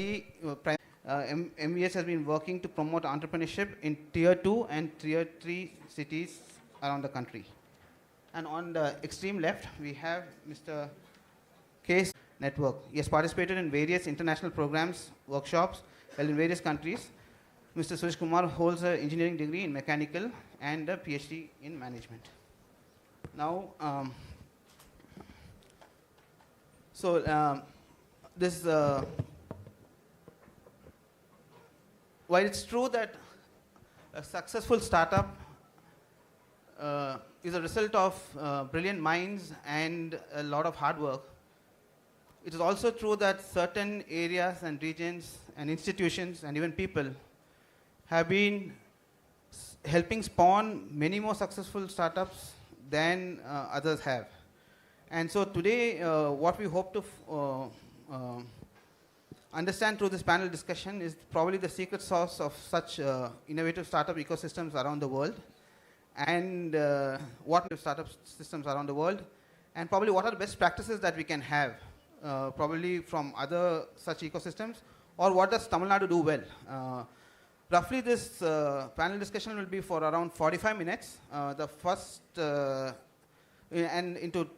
MVS has been working to promote entrepreneurship in Tier 2 and Tier 3 cities around the country. And on the extreme left, we have Mr. Case Network. He has participated in various international programs, workshops, held in various countries. Mr. Suresh Kumar holds an engineering degree in mechanical and a PhD in management. Now, while it's true that a successful startup is a result of brilliant minds and a lot of hard work, it is also true that certain areas and regions and institutions and even people have been helping spawn many more successful startups than others have. And so today, what we hope to understand through this panel discussion is probably the secret sauce of such innovative startup ecosystems around the world, and what startup systems around the world, and probably what are the best practices that we can have, probably from other such ecosystems, or what does Tamil Nadu do well. Roughly this panel discussion will be for around 45 minutes. The first, and into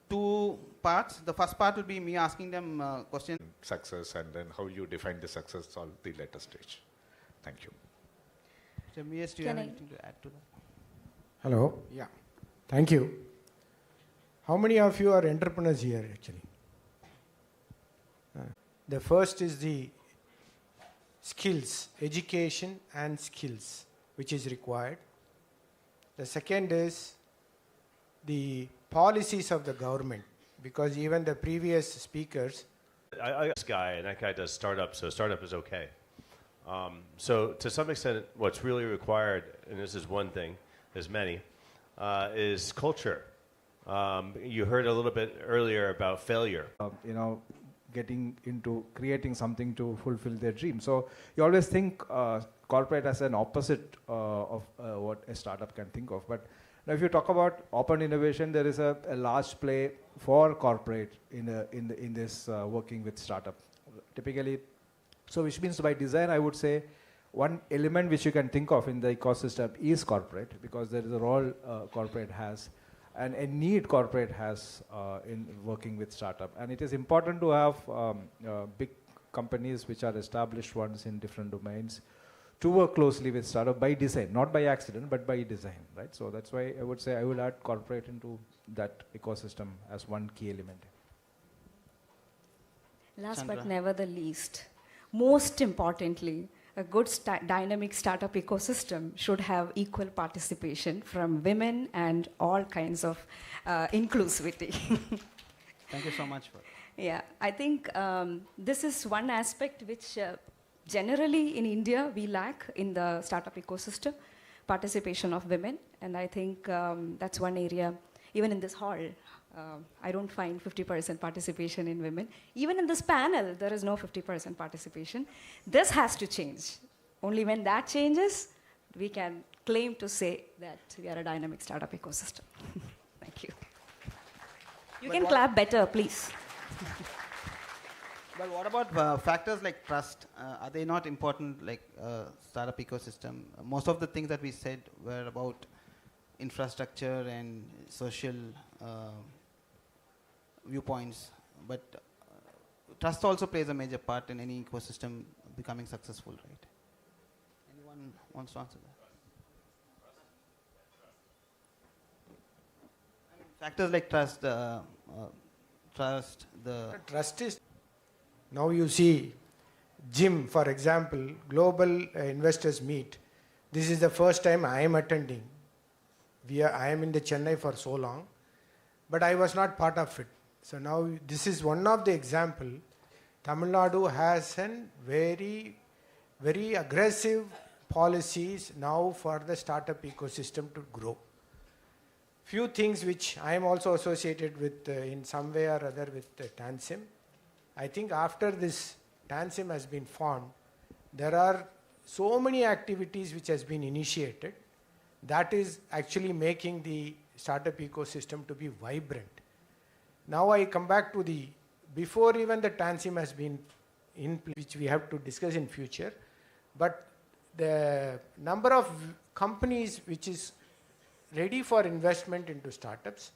two parts. The first part will be me asking them questions. Success, and then how you define the success on the later stage. Thank you. So, Mies, do you have anything to add to that? Hello. Yeah. Thank you. How many of you are entrepreneurs here actually? The first is the skills, education and skills, which is required. The second is the policies of the government, because even the previous speakers. This guy, and that guy does startups, so startup is okay. So to some extent, what's really required, and this is one thing, there's many, is culture. You heard a little bit earlier about failure. Getting into creating something to fulfill their dream. So you always think corporate as an opposite of what a startup can think of. But now if you talk about open innovation, there is a large play for corporate in this working with startup. Typically, so which means by design, I would say one element which you can think of in the ecosystem is corporate, because there is a role corporate has and a need corporate has in working with startup. And it is important to have big companies which are established ones in different domains to work closely with startup by design, not by accident, but by design, right? So that's why I would say I would add corporate into that ecosystem as one key element. Last Chandra. but never the least, most importantly, a good dynamic startup ecosystem should have equal participation from women and all kinds of inclusivity. Thank you so much for Yeah, I think this is one aspect which generally in India we lack in the startup ecosystem, participation of women, and I think that's one area, even in this hall, I don't find 50% participation in women. Even in this panel, there is no 50% participation. This has to change. Only when that changes, we can claim to say that we are a dynamic startup ecosystem. Thank you. You can clap better, please. But what about factors like trust? Are they not important like startup ecosystem? Most of the things that we said were about infrastructure and social viewpoints, but trust also plays a major part in any ecosystem becoming successful, right? Anyone wants to answer that? Factors like trust, Trust is, now you see, Jim, for example, global investors meet. This is the first time I am attending. I am in the Chennai for so long, but I was not part of it. So now this is one of the example. Tamil Nadu has a very, very aggressive policies now for the startup ecosystem to grow. Few things which I am also associated with in some way or other with TANSIM. I think after this TANSIM has been formed, there are so many activities which has been initiated that is actually making the startup ecosystem to be vibrant. Now I come back to the, before even the TANSIM has been in place, which we have to discuss in future, but the number of companies which is ready for investment into startups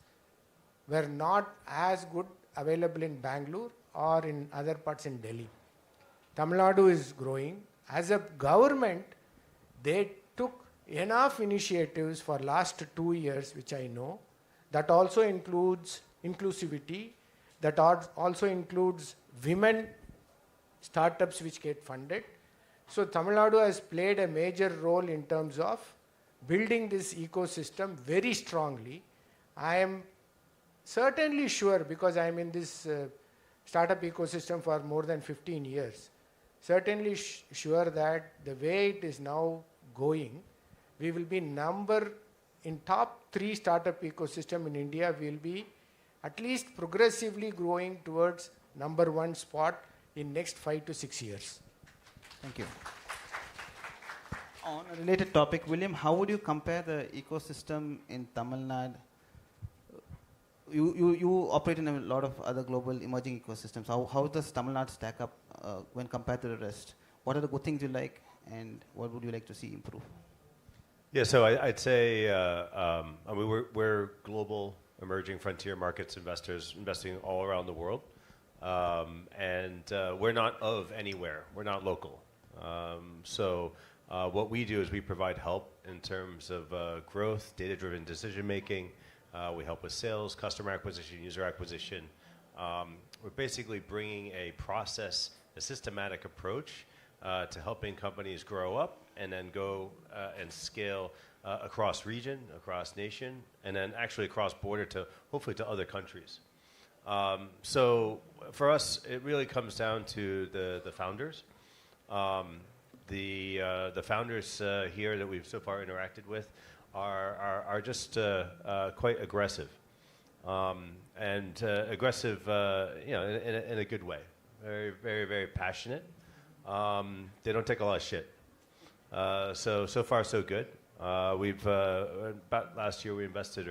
were not as good available in Bangalore or in other parts in Delhi. Tamil Nadu is growing. As a government, they took enough initiatives for last 2 years, which I know, that also includes inclusivity, that also includes women startups which get funded. So Tamil Nadu has played a major role in terms of building this ecosystem very strongly. I am certainly sure, because I am in this startup ecosystem for more than 15 years, certainly sure that the way it is now going, we will be in top 3 startup ecosystem in India. We will be at least progressively growing towards number 1 spot in next 5 to 6 years. Thank you. On a related topic, William, how would you compare the ecosystem in Tamil Nadu? You operate in a lot of other global emerging ecosystems. How does Tamil Nadu stack up when compared to the rest? What are the good things you like, and what would you like to see improve? Yeah, so I'd say we're global emerging frontier markets investors investing all around the world. And we're not of anywhere. We're not local. So what we do is we provide help in terms of growth, data-driven decision-making. We help with sales, customer acquisition, user acquisition. We're basically bringing a process, a systematic approach to helping companies grow up and then go and scale across region, across nation, and then actually across border to hopefully to other countries. So for us, it really comes down to the founders. The founders here that we've so far interacted with are just quite aggressive, and aggressive, in a good way. Very, very, very passionate. They don't take a lot of shit. So far so good. We've about last year we invested,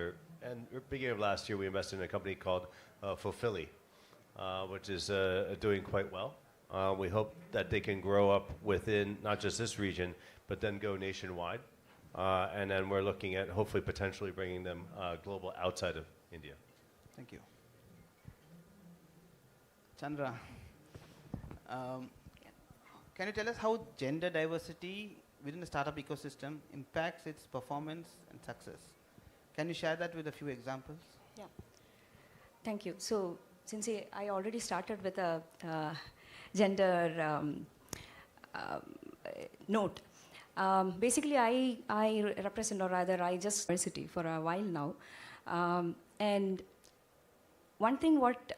beginning of last year we invested in a company called Fulfilly, which is doing quite well. We hope that they can grow up within not just this region, but then go nationwide. And then we're looking at hopefully potentially bringing them global outside of India. Thank you. Chandra, can you tell us how gender diversity within the startup ecosystem impacts its performance and success. Can you share that with a few examples? Yeah. Thank you. So, since I already started with a gender note, basically I represent, or rather I just university for a while now, and one thing what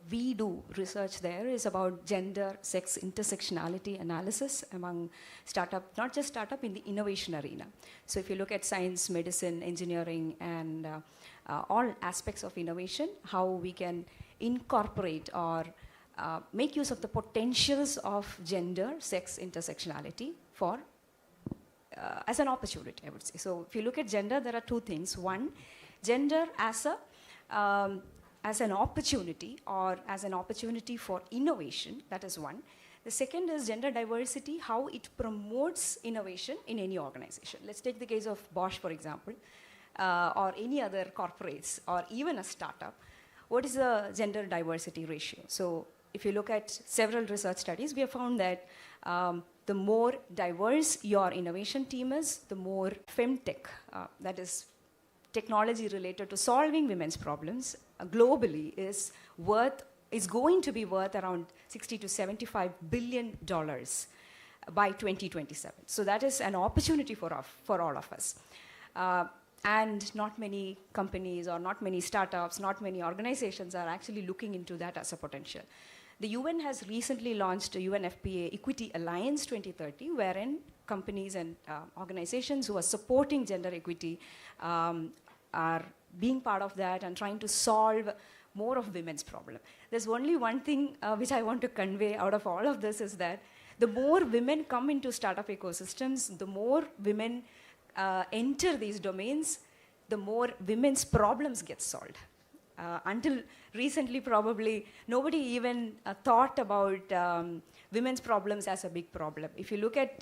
we do research there is about gender, sex, intersectionality analysis among startup, not just startup, in the innovation arena. So if you look at science, medicine, engineering, and all aspects of innovation, how we can incorporate or make use of the potentials of gender, sex, intersectionality for as an opportunity, I would say. So if you look at gender, there are two things. One, gender as an opportunity, or as an opportunity for innovation, that is one. The second is gender diversity, how it promotes innovation in any organization. Let's take the case of Bosch, for example, or any other corporates, or even a startup. What is the gender diversity ratio? So if you look at several research studies, we have found that the more diverse your innovation team is, the more femtech, that is technology related to solving women's problems, globally is going to be worth around $60 to $75 billion by 2027. So that is an opportunity for all of us. And not many companies, or not many startups, not many organizations are actually looking into that as a potential. The UN has recently launched a UNFPA Equity Alliance 2030, wherein companies and organizations who are supporting gender equity are being part of that and trying to solve more of women's problem. There's only one thing which I want to convey out of all of this, is that the more women come into startup ecosystems, the more women enter these domains, the more women's problems get solved. Until recently, probably nobody even thought about women's problems as a big problem. If you look at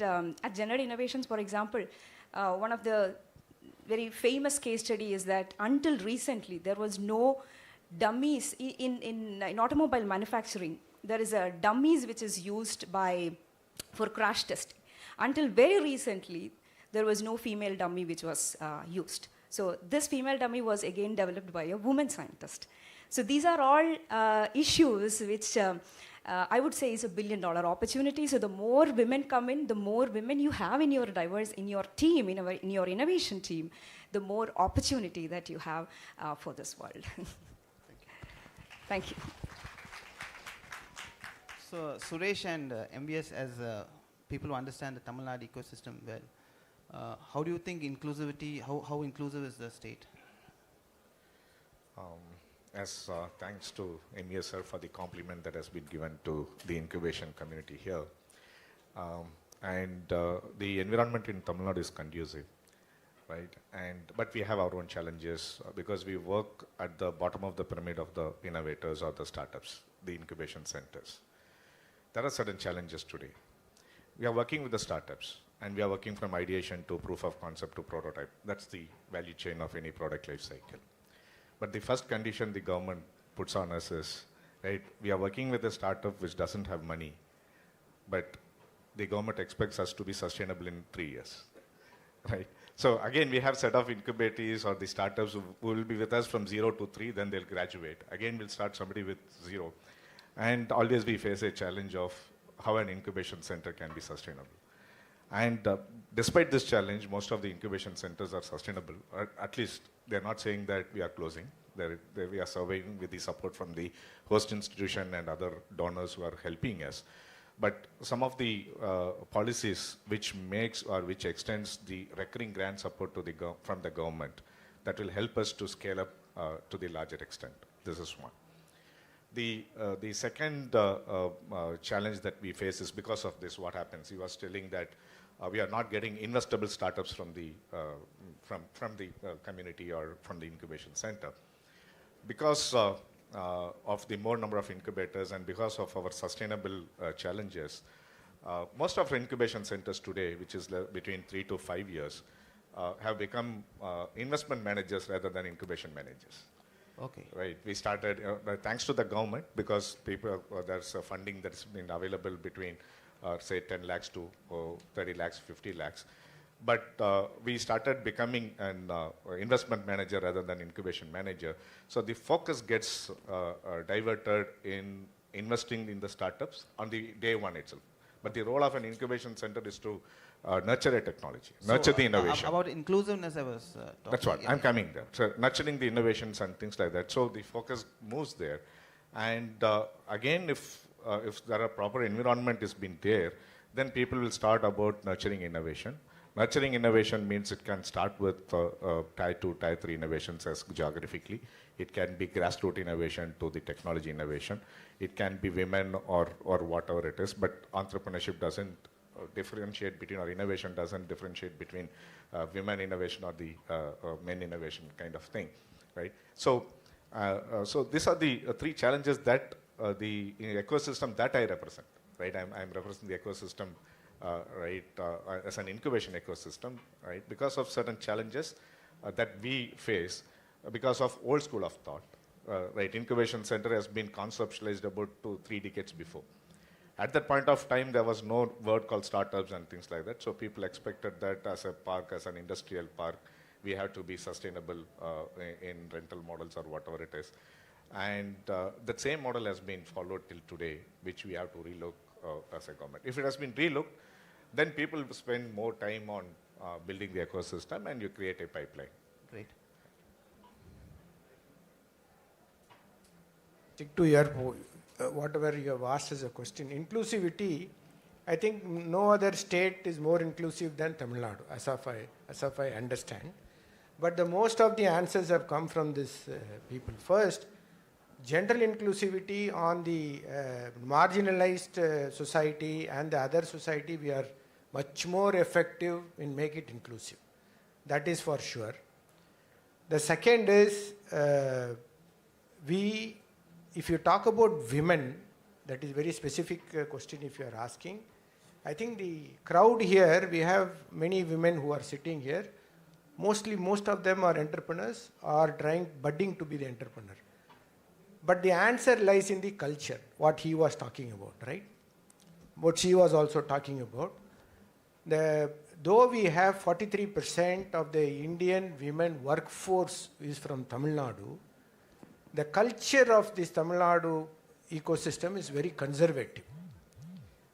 gender innovations, for example, one of the very famous case study is that until recently, there was no dummies in automobile manufacturing. There is a dummies which is used for crash testing. Until very recently, there was no female dummy which was used. So this female dummy was again developed by a woman scientist. So these are all issues which I would say is $1 billion opportunity. So the more women come in, the more women you have in your team, in your innovation team, the more opportunity that you have for this world. Thank you. So Suresh and MBS, as people who understand the Tamil Nadu ecosystem well, how do you think inclusivity, how inclusive is the state? Thanks to MES sir for the compliment that has been given to the incubation community here. The environment in Tamil Nadu is conducive, right? But we have our own challenges because we work at the bottom of the pyramid of the innovators or the startups, the incubation centers. There are certain challenges today. We are working with the startups, and we are working from ideation to proof of concept to prototype. That's the value chain of any product life cycle. But the first condition the government puts on us is, right, we are working with a startup which doesn't have money, but the government expects us to be sustainable in 3 years, right? So again, we have set of incubators or the startups who will be with us from 0 to 3, then they'll graduate. Again, we'll start somebody with 0. And always we face a challenge of how an incubation center can be sustainable. And despite this challenge, most of the incubation centers are sustainable. Or at least they're not saying that we are closing. We are surviving with the support from the host institution and other donors who are helping us. But some of the policies which makes or which extends the recurring grant support to from the government, that will help us to scale up to the larger extent. This is one. The second challenge that we face is because of this, what happens? He was telling that we are not getting investable startups from the community or from the incubation center. Because of the more number of incubators and because of our sustainable challenges, most of our incubation centers today, which is between 3 to 5 years, have become investment managers rather than incubation managers. Okay. Right. We started thanks to the government, because there's funding that's been available between say 10 lakhs to 30 lakhs, 50 lakhs. But we started becoming an investment manager rather than incubation manager. So the focus gets diverted in investing in the startups on the day one itself. But the role of an incubation center is to nurture a technology, nurture the innovation. About inclusiveness, I was talking. That's what, I'm coming there. So nurturing the innovations and things like that. So the focus moves there. And again, if there are proper environment is been there, then people will start about nurturing innovation. Nurturing innovation means it can start with Tier 2, Tier 3 innovations as geographically. It can be grassroots innovation to the technology innovation. It can be women or whatever it is, but entrepreneurship doesn't differentiate between, or innovation doesn't differentiate between women innovation or the men innovation kind of thing, right? So, so these are the three challenges that the ecosystem that I represent, right? I'm representing the ecosystem, right, as an incubation ecosystem, right? Because of certain challenges that we face, because of old school of thought, right? Incubation center has been conceptualized about 2-3 decades before. At that point of time, there was no word called startups and things like that. So people expected that as a park, as an industrial park, we have to be sustainable in rental models or whatever it is. And that same model has been followed till today, which we have to relook as a government. If it has been relooked, then people spend more time on building the ecosystem and you create a pipeline. Great. Stick to your whatever you have asked as a question. Inclusivity, I think no other state is more inclusive than Tamil Nadu, as of I understand. But the most of the answers have come from this people. First, general inclusivity on the marginalized society and the other society, we are much more effective in make it inclusive. That is for sure. The second is, if you talk about women, that is very specific question if you are asking. I think the crowd here, we have many women who are sitting here. Most of them are entrepreneurs or budding to be the entrepreneur. But the answer lies in the culture, what he was talking about, right? What she was also talking about. Though we have 43% of the Indian women workforce is from Tamil Nadu, the culture of this Tamil Nadu ecosystem is very conservative.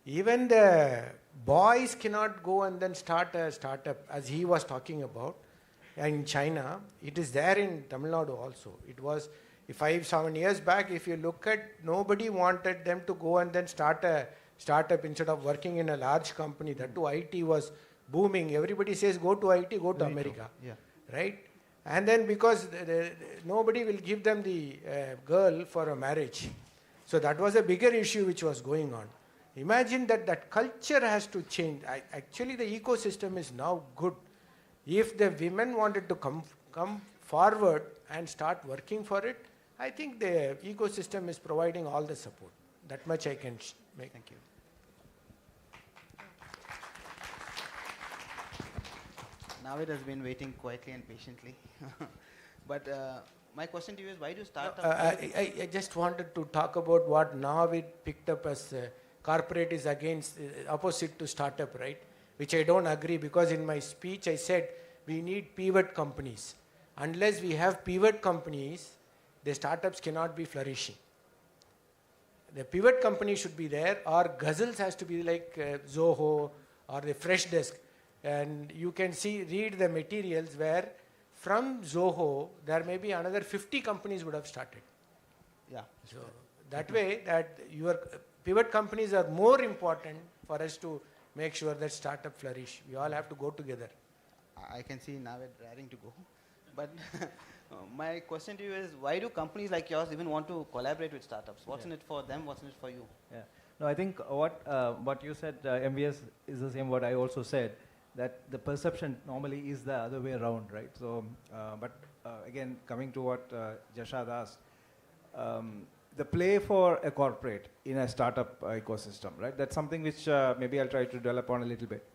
Even the boys cannot go and then start a startup, as he was talking about. In China, it is there in Tamil Nadu also. It was 5-7 years back, if you look at, nobody wanted them to go and then start a startup instead of working in a large company. That too, IT was booming. Everybody says, go to IT, go to America. Yeah. Right? And then because nobody will give them the girl for a marriage. So that was a bigger issue which was going on. Imagine that culture has to change. Actually, the ecosystem is now good. If the women wanted to come forward and start working for it, I think the ecosystem is providing all the support. That much I can make. Thank you. Navid has been waiting quietly and patiently. But my question to you is, why do startups... I just wanted to talk about what Navid picked up as corporate is against, opposite to startup, right? Which I don't agree, because in my speech I said we need pivot companies. Unless we have pivot companies, the startups cannot be flourishing. The pivot company should be there, or guzzles has to be like Zoho or the Fresh Desk. And you can read the materials where from Zoho, there may be another 50 companies would have started. Yeah. So that way, that your pivot companies are more important for us to make sure that startup flourish. We all have to go together. I can see Navid raring to go. But my question to you is, why do companies like yours even want to collaborate with startups? What's in it for them? What's in it for you? Yeah. No, I think what you said, MVS, is the same what I also said, that the perception normally is the other way around, right? So, but again, coming to what Jashad asked, the play for a corporate in a startup ecosystem, right? That's something which maybe I'll try to develop on a little bit.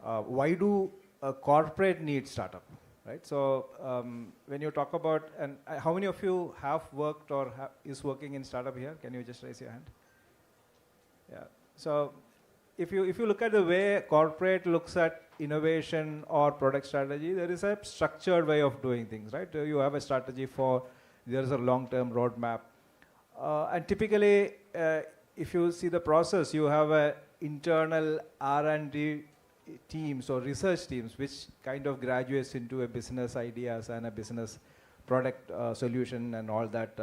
Why do a corporate need startup, right? So when you talk about, and how many of you have worked or is working in startup here? Can you just raise your hand? Yeah. So if you look at the way corporate looks at innovation or product strategy, there is a structured way of doing things, right? You have a strategy there is a long-term roadmap. And typically, if you see the process, you have a internal R&D teams or research teams, which kind of graduates into a business ideas and a business product solution and all that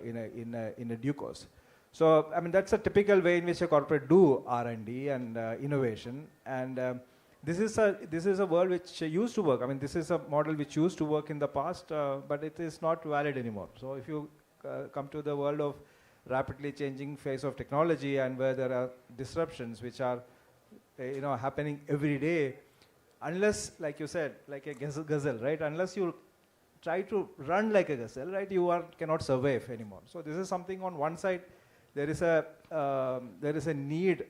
in a due course. So, I mean, that's a typical way in which a corporate do R&D and innovation. And this is a world which used to work. I mean, this is a model which used to work in the past, but it is not valid anymore. So if you come to the world of rapidly changing phase of technology and where there are disruptions which are happening every day, unless, like you said, like a gazelle, right? Unless you try to run like a gazelle, right, you cannot survive anymore. So this is something on one side, there is a need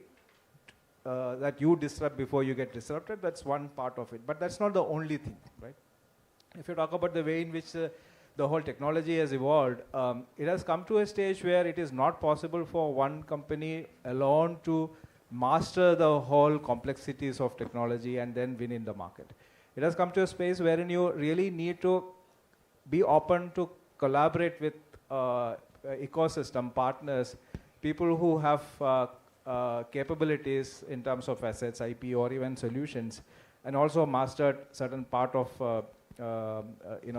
that you disrupt before you get disrupted. That's one part of it, but that's not the only thing, right? If you talk about the way in which the whole technology has evolved, it has come to a stage where it is not possible for one company alone to master the whole complexities of technology and then win in the market. It has come to a space wherein you really need to be open to collaborate with ecosystem partners, people who have capabilities in terms of assets, IP, or even solutions, and also mastered certain part of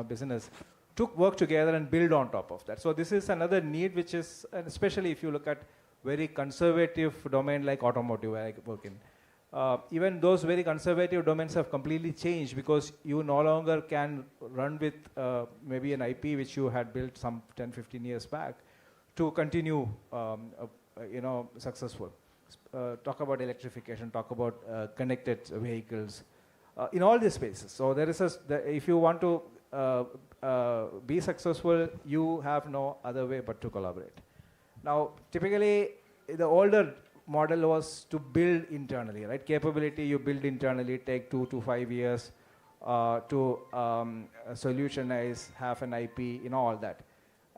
business, to work together and build on top of that. So this is another need which is, and especially if you look at very conservative domain like automotive where I work in. Even those very conservative domains have completely changed because you no longer can run with maybe an IP which you had built some 10, 15 years back to continue successful. Talk about electrification, talk about connected vehicles, in all these spaces. So there is if you want to be successful, you have no other way but to collaborate. Now, typically, the older model was to build internally, right? Capability you build internally, take 2 to 5 years to solutionize, have an IP, all that.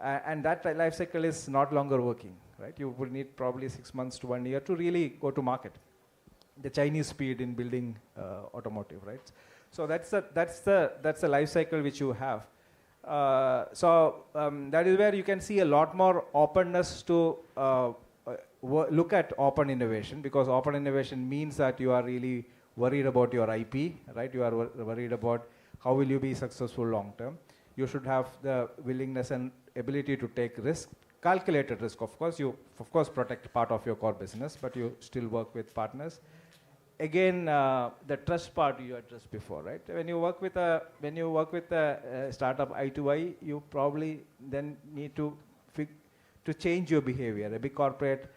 And that life cycle is not longer working, right? You would need probably 6 months to 1 year to really go to market. The Chinese speed in building automotive, right? So that's the life cycle which you have. That is where you can see a lot more openness to look at open innovation, because open innovation means that you are really worried about your IP, right? You are worried about how will you be successful long term. You should have the willingness and ability to take risk, calculated risk, of course. You, of course, protect part of your core business, but you still work with partners. Again, the trust part you addressed before, right? When you work with a startup eye to eye, you probably then need to change your behavior. A big corporate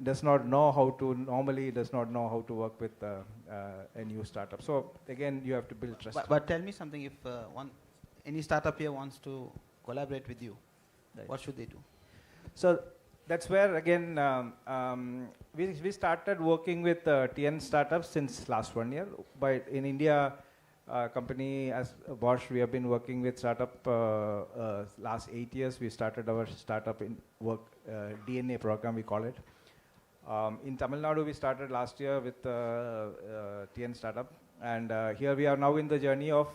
does not know how to work with a new startup. So again, you have to build trust. But tell me something. If any startup here wants to collaborate with you, right, what should they do? So that's where again we started working with TN startups since last 1 year. But in India, company as Bosch, we have been working with startup last 8 years. We started our startup in work DNA program, we call it. In Tamil Nadu, we started last year with TN startup, and here we are now in the journey of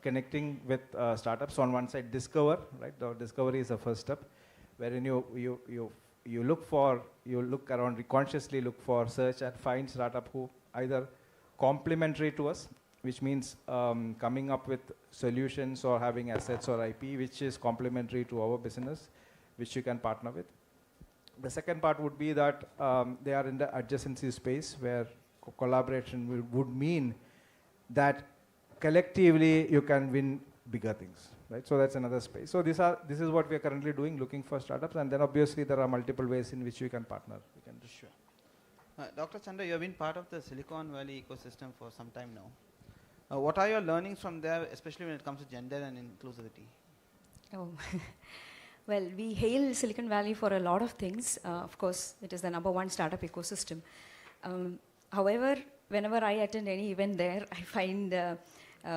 connecting with startups. On one side, discover, right? The discovery is the first step, wherein you look around, consciously look for, search and find startup who either complementary to us, which means coming up with solutions or having assets or IP which is complementary to our business, which you can partner with. The second part would be that they are in the adjacency space where collaboration would mean that collectively you can win bigger things, right? So that's another space. So this is what we are currently doing, looking for startups, and then obviously there are multiple ways in which we can partner. Sure. Dr. Chandra, you have been part of the Silicon Valley ecosystem for some time now. What are your learnings from there, especially when it comes to gender and inclusivity? Oh, well, we hail Silicon Valley for a lot of things. Of course, it is the #1 startup ecosystem. However, whenever I attend any event there, I find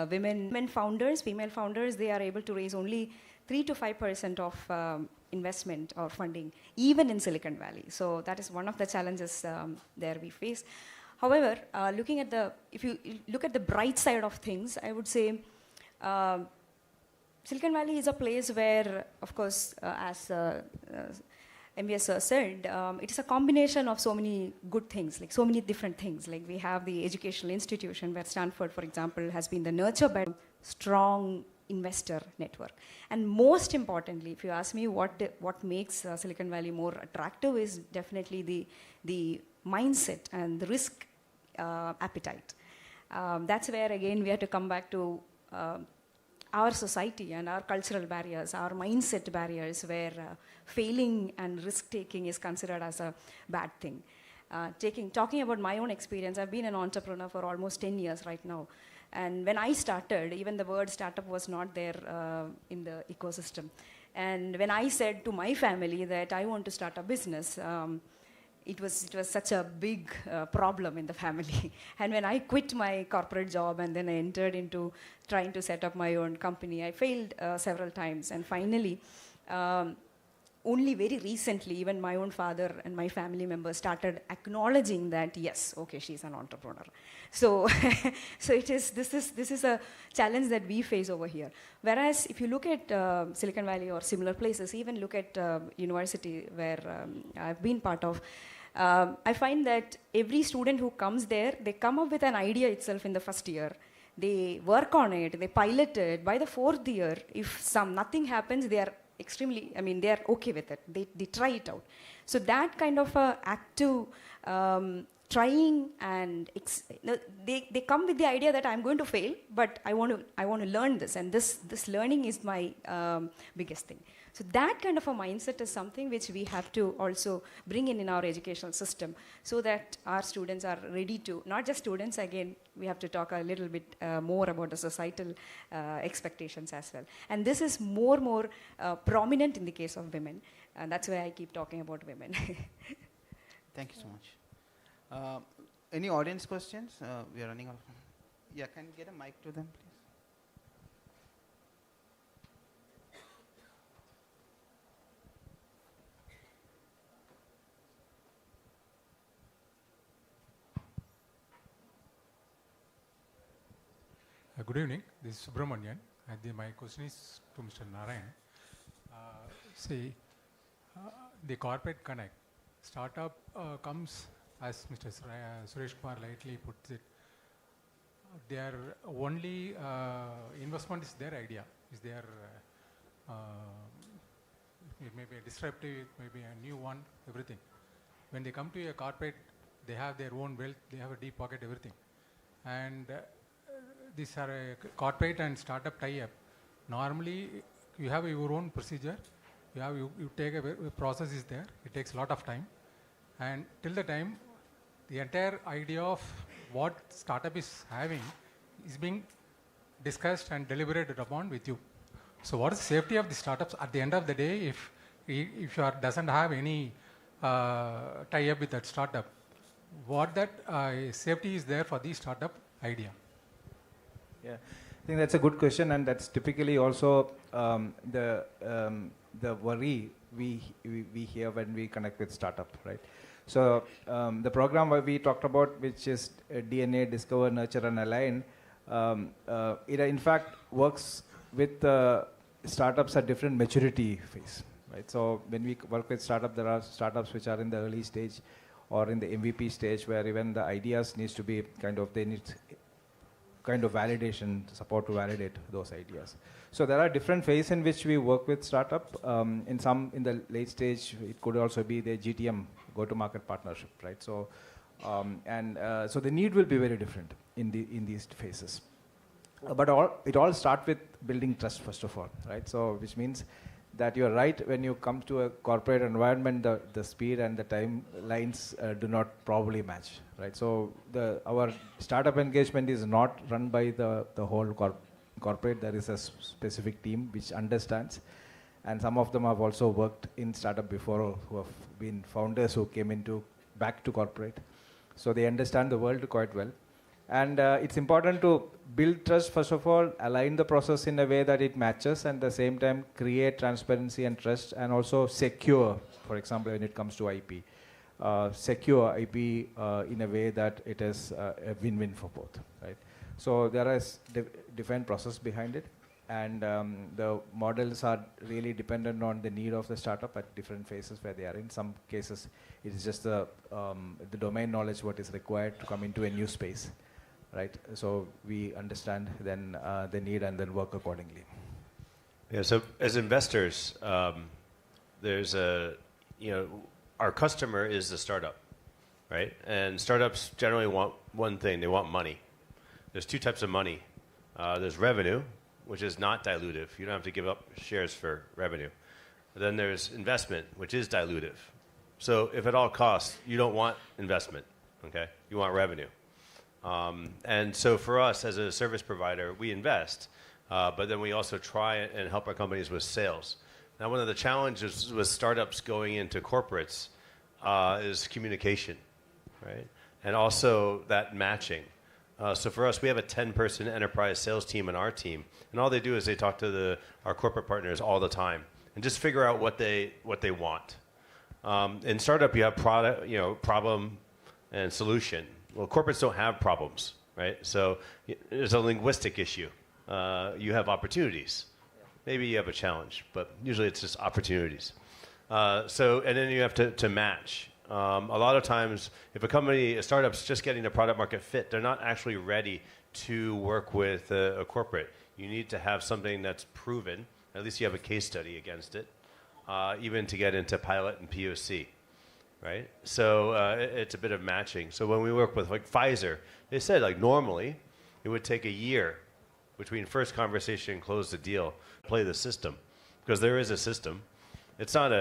female founders, they are able to raise only 3 to 5% of investment or funding, even in Silicon Valley. So that is one of the challenges there we face. However, if you look at the bright side of things, I would say Silicon Valley is a place where, of course, as MVS said, it is a combination of so many good things, like so many different things. Like we have the educational institution where Stanford, for example, has been the nurture by a strong investor network. And most importantly, if you ask me what makes Silicon Valley more attractive is definitely the mindset and the risk appetite. That's where, again, we have to come back to our society and our cultural barriers, our mindset barriers, where failing and risk-taking is considered as a bad thing. Talking about my own experience, I've been an entrepreneur for almost 10 years right now. And when I started, even the word startup was not there in the ecosystem. And when I said to my family that I want to start a business, it was such a big problem in the family. And when I quit my corporate job and then I entered into trying to set up my own company, I failed several times. And finally, only very recently, even my own father and my family members started acknowledging that, yes, okay, she's an entrepreneur. So, this is a challenge that we face over here. Whereas if you look at Silicon Valley or similar places, even look at university where I've been part of, I find that every student who comes there, they come up with an idea itself in the first year. They work on it, they pilot it. By the fourth year, if nothing happens, they are they are okay with it. They try it out. So that kind of active trying, and they come with the idea that I'm going to fail, but I want to learn this, and this learning is my biggest thing. So that kind of a mindset is something which we have to also bring in our educational system, so that our students are ready to, not just students, again, we have to talk a little bit more about the societal expectations as well. And this is more prominent in the case of women, and that's why I keep talking about women. Thank you so much. Any audience questions? We are running out of time. Yeah, can you get a mic to them, please? Good evening. This is Subramanian. My question is to Mr. Narayan. The corporate connect startup comes, as Mr. Suresh Kumar lightly puts it, their only investment is their idea, is their, it may be a disruptive, it may be a new one, everything. When they come to a corporate, they have their own wealth, they have a deep pocket, everything. And these are a corporate and startup tie-up. Normally, you have your own procedure. You take a process is there. It takes a lot of time. And till the time, the entire idea of what startup is having is being discussed and deliberated upon with you. So what is the safety of the startups at the end of the day if you doesn't have any tie-up with that startup? What that safety is there for the startup idea? Yeah, I think that's a good question, and that's typically also the worry we hear when we connect with startup, right? So the program we talked about, which is DNA, Discover, Nurture, and Align, it in fact works with startups at different maturity phase, right? So when we work with startup, there are startups which are in the early stage or in the MVP stage, where even the ideas needs to be they need kind of validation support to validate those ideas. So there are different phases in which we work with startup. In the late stage, it could also be the GTM, go-to-market partnership, right? So so the need will be very different in these phases. But it all starts with building trust first of all, right? So which means that you're right, when you come to a corporate environment, the speed and the timelines do not probably match, right? So our startup engagement is not run by the whole corporate. There is a specific team which understands, and some of them have also worked in startup before, who have been founders who came back to corporate. So they understand the world quite well. And it's important to build trust, first of all, align the process in a way that it matches, and at the same time create transparency and trust, and also secure, for example, when it comes to IP. Secure IP in a way that it is a win-win for both, right? So there is defined process behind it, and the models are really dependent on the need of the startup at different phases where they are. In some cases, it is just the domain knowledge what is required to come into a new space, right? So we understand then the need and then work accordingly. Yeah. So as investors, there's our customer is the startup, right? And startups generally want one thing: they want money. There's two types of money. There's revenue, which is not dilutive. You don't have to give up shares for revenue. Then there's investment, which is dilutive. So if at all costs, you don't want investment, okay? You want revenue. And so for us as a service provider, we invest, but then we also try and help our companies with sales. Now, one of the challenges with startups going into corporates is communication, right? And also that matching. So for us, we have a 10-person enterprise sales team in our team, and all they do is they talk to our corporate partners all the time and just figure out what they want. In startup, you have problem and solution. Well, corporates don't have problems, right? So there's a linguistic issue. You have opportunities. Maybe you have a challenge, but usually it's just opportunities. And then you have to match. A lot of times, if a startup's just getting a product market fit, they're not actually ready to work with a corporate. You need to have something that's proven. At least you have a case study against it, even to get into pilot and POC, right? So it's a bit of matching. So when we work with like Pfizer, they said like normally it would take a year between first conversation and close the deal, play the system, because there is a system. It's not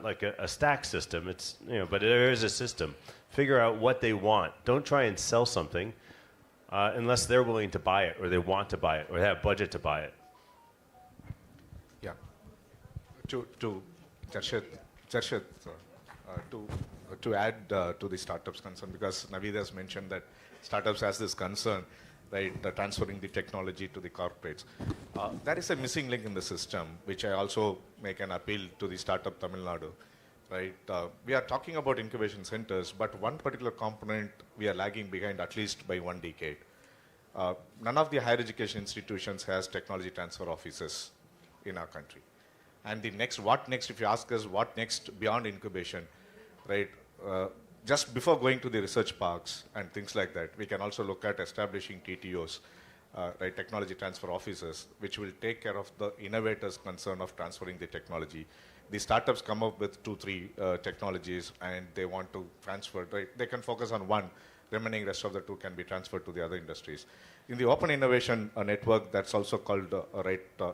like a stack system. But there is a system. Figure out what they want. Don't try and sell something unless they're willing to buy it, or they want to buy it, or they have budget to buy it. Yeah. To Charshad, to add to the startups concern, because Naveed has mentioned that startups has this concern, right, transferring the technology to the corporates. There is a missing link in the system, which I also make an appeal to the startup Tamil Nadu, right? We are talking about incubation centers, but one particular component we are lagging behind at least by 1 decade. None of the higher education institutions has technology transfer offices in our country. And what next, if you ask us what next beyond incubation, right? Just before going to the research parks and things like that, we can also look at establishing TTOs, right, technology transfer offices, which will take care of the innovators' concern of transferring the technology. The startups come up with 2-3 technologies and they want to transfer, right? They can focus on one, remaining rest of the 2 can be transferred to the other industries. In the open innovation network, that's also called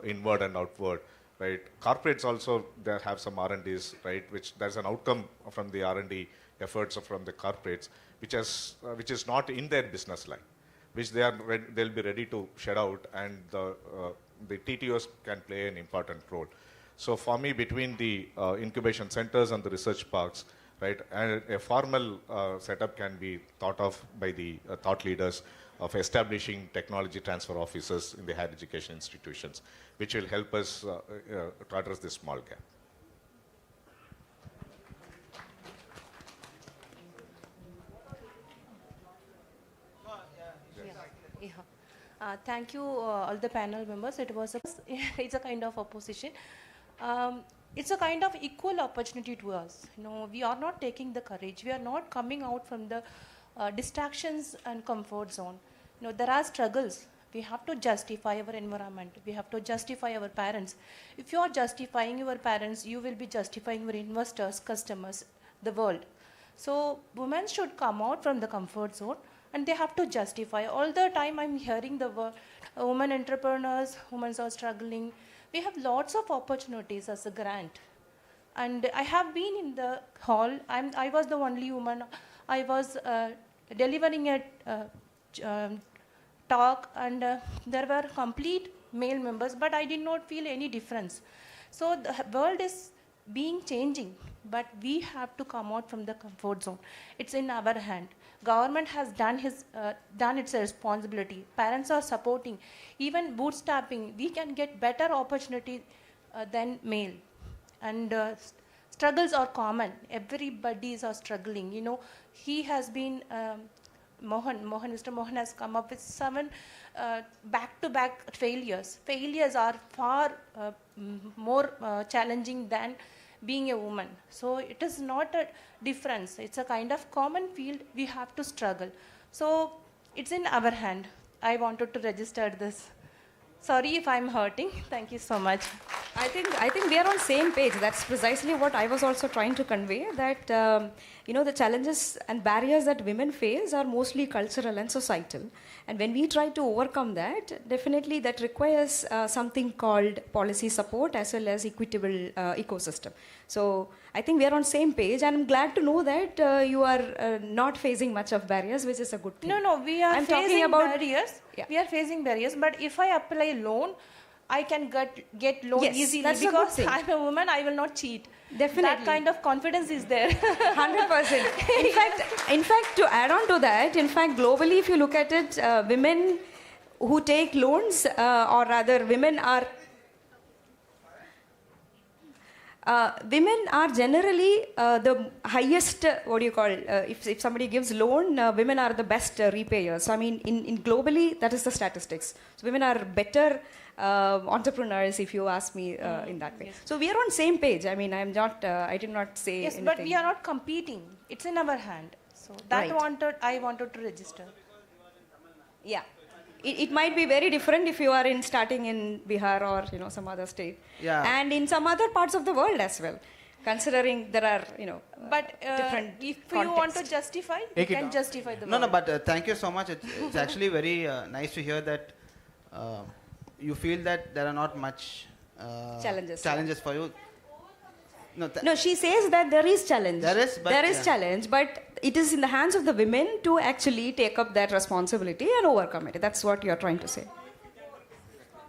inward and outward, right? Corporates also, they have some R&Ds, right, which there's an outcome from the R&D efforts from the corporates, which is not in their business line, which they'll be ready to shed out, and the TTOs can play an important role. So for me, between the incubation centers and the research parks, right, and a formal setup can be thought of by the thought leaders of establishing technology transfer offices in the higher education institutions, which will help us to address this small gap. Thank you, all the panel members. It's a kind of opposition. It's a kind of equal opportunity to us. We are not taking the courage. We are not coming out from the distractions and comfort zone. There are struggles. We have to justify our environment. We have to justify our parents. If you are justifying your parents, you will be justifying your investors, customers, the world. So women should come out from the comfort zone, and they have to justify. All the time I'm hearing the word women entrepreneurs, women are struggling. We have lots of opportunities as a grant. And I have been in the hall. I was the only woman. I was delivering a talk, and there were complete male members, but I did not feel any difference. So the world is changing. but we have to come out from the comfort zone. It's in our hand. Government has done its responsibility. Parents are supporting. Even bootstrapping, we can get better opportunity than male. And struggles are common. Everybody are struggling. You know, he has been, Mr. Mohan has come up with 7 back-to-back failures. Failures are far more challenging than being a woman. So it is not a difference. It's a kind of common field. We have to struggle. So it's in our hand. I wanted to register this. Sorry if I'm hurting. Thank you so much. I think we are on same page. That's precisely what I was also trying to convey, that the challenges and barriers that women face are mostly cultural and societal. And when we try to overcome that, definitely that requires something called policy support as well as equitable ecosystem. So I think we are on same page, and I'm glad to know that you are not facing much of barriers, which is a good thing. No, we are facing barriers. Yeah. We are facing barriers, but if I apply loan, I can get loan easily that's a good because thing. I'm a woman. I will not cheat. Definitely. That kind of confidence is there. 100%. In fact, to add on to that, globally, if you look at it, women who take loans, or rather, women are generally the highest, if somebody gives loan, women are the best repayers. So, I mean, in globally, that is the statistics. So, women are better entrepreneurs, if you ask me in that way. Yes. So, we are on same page. I mean, I did not say Yes, anything. but we are not competing. It's in our hand. So that Right. I wanted to register. Yeah. It might be very different if you are starting in Bihar or some other state, and in some other parts of the world as well. Considering there are But different if you want to contexts. justify, you can justify the No, word. but thank you so much. It's actually very nice to hear that you feel that there are not much challenges for you. No, she says that there is challenge. There is, but challenge, but it is in the hands of the women to actually take up that responsibility and overcome it. That's what you are trying to say.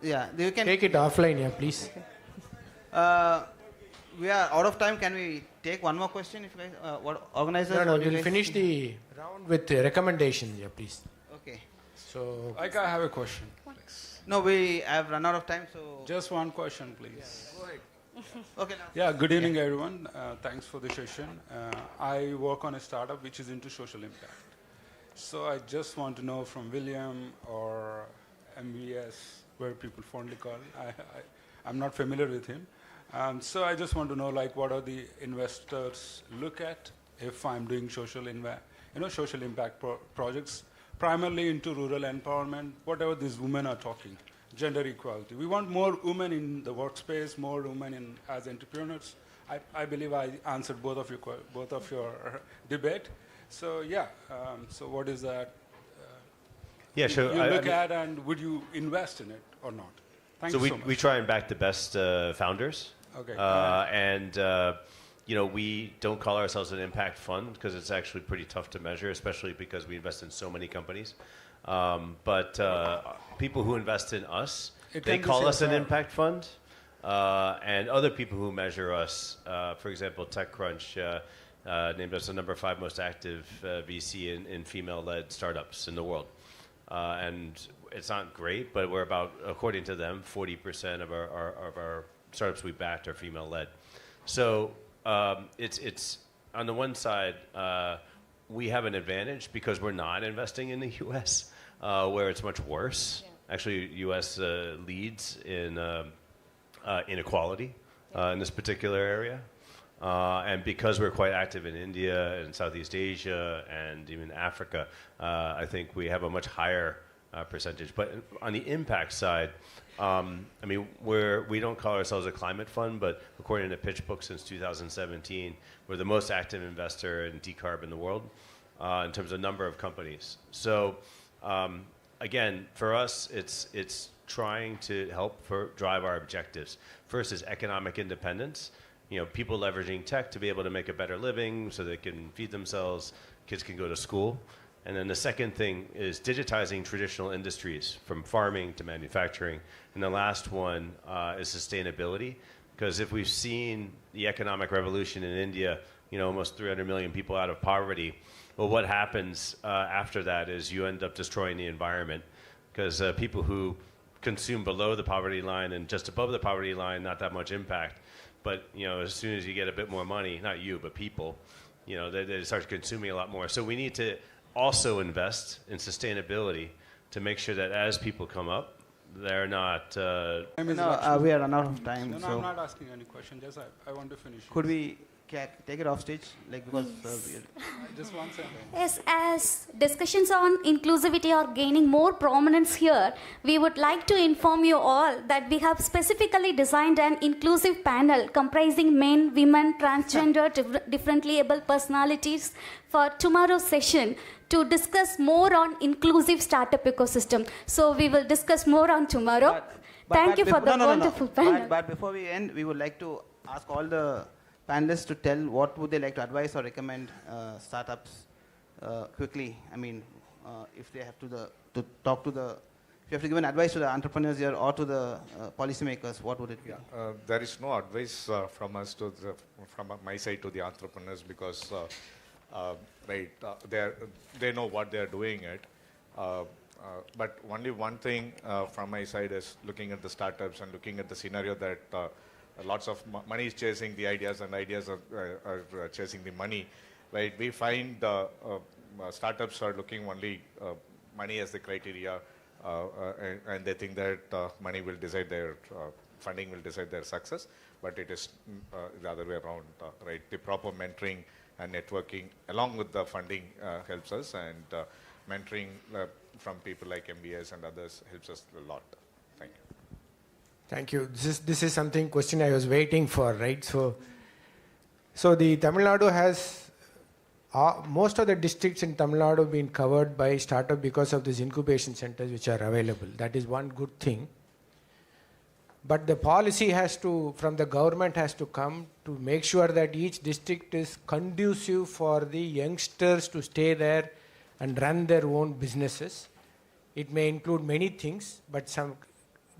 Yeah, you can Take it offline, yeah, please. We are out of time. Can we take one more question? If you guys, what organizers? No, what do you we'll guys finish think? the round with recommendations, yeah, please. Okay. So, I have a question. No, we have run out of time. So Just one question, please. go ahead. Okay. Now. Yeah, good evening, everyone. Thanks for the session. I work on a startup which is into social impact. So I just want to know from William or MVS, where people fondly call. I'm not familiar with him. So I just want to know, like, what are the investors look at if I'm doing social impact projects, primarily into rural empowerment, whatever these women are talking. Gender equality. We want more women in the workspace, more women as entrepreneurs. I believe I answered both of your debate. So yeah. So what is that? Yeah, sure. You look at, and would you invest in it or not? Thank you so much. We try and back the best founders. Okay. We don't call ourselves an impact fund because it's actually pretty tough to measure, especially because we invest in so many companies. But people who invest in us, they call us an impact fund. And other people who measure us, for example, TechCrunch named us the number 5 most active VC in female-led startups in the world. And it's not great, but we're about, according to them, 40% of our startups we backed are female-led. So it's on the one side, we have an advantage because we're not investing in the U.S., where it's much worse. Yeah. Actually, U.S. Leads in inequality in this particular area. And because we're quite active in India and Southeast Asia and even Africa, I think we have a much higher percentage. But on the impact side, we don't call ourselves a climate fund, but according to PitchBook, since 2017, we're the most active investor in decarb in the world in terms of number of companies. So again, for us, it's trying to help drive our objectives. First is economic independence. People leveraging tech to be able to make a better living so they can feed themselves, kids can go to school. And then the second thing is digitizing traditional industries from farming to manufacturing. And the last one is sustainability, Because if we've seen the economic revolution in India, almost 300 million people out of poverty, well, what happens after that is you end up destroying the environment, because people who consume below the poverty line and just above the poverty line, not that much impact. But as soon as you get a bit more money, not you, but people, they start consuming a lot more. So we need to also invest in sustainability to make sure that as people come up, they're not. we are run out of time. No, so I'm not asking any question. Just I want to finish. Could we take it off stage, because just one second. Yes, as discussions on inclusivity are gaining more prominence here, we would like to inform you all that we have specifically designed an inclusive panel comprising men, women, transgender, differently able personalities for tomorrow's session to discuss more on inclusive startup ecosystem. So we will discuss more on tomorrow. Thank you for the wonderful panel. But before we end, we would like to ask all the panelists to tell what would they like to advise or recommend startups quickly. I mean, if they have to talk to if you have to give an advice to the entrepreneurs here or to the policymakers, what would it be? There is no advice from us from my side to the entrepreneurs, because they know what they are doing it. But only one thing from my side is looking at the startups and looking at the scenario that lots of money is chasing the ideas, and ideas are chasing the money. Right? We find startups are looking only money as the criteria, and they think that money will decide their funding will decide their success. But it is the other way around. Right? The proper mentoring and networking along with the funding helps us, and mentoring from people like MBS and others helps us a lot. Thank you. Thank you. This is something question I was waiting for, right? So the Tamil Nadu has most of the districts in Tamil Nadu been covered by startup because of these incubation centers which are available. That is one good thing. But the policy from the government has to come to make sure that each district is conducive for the youngsters to stay there and run their own businesses. It may include many things, but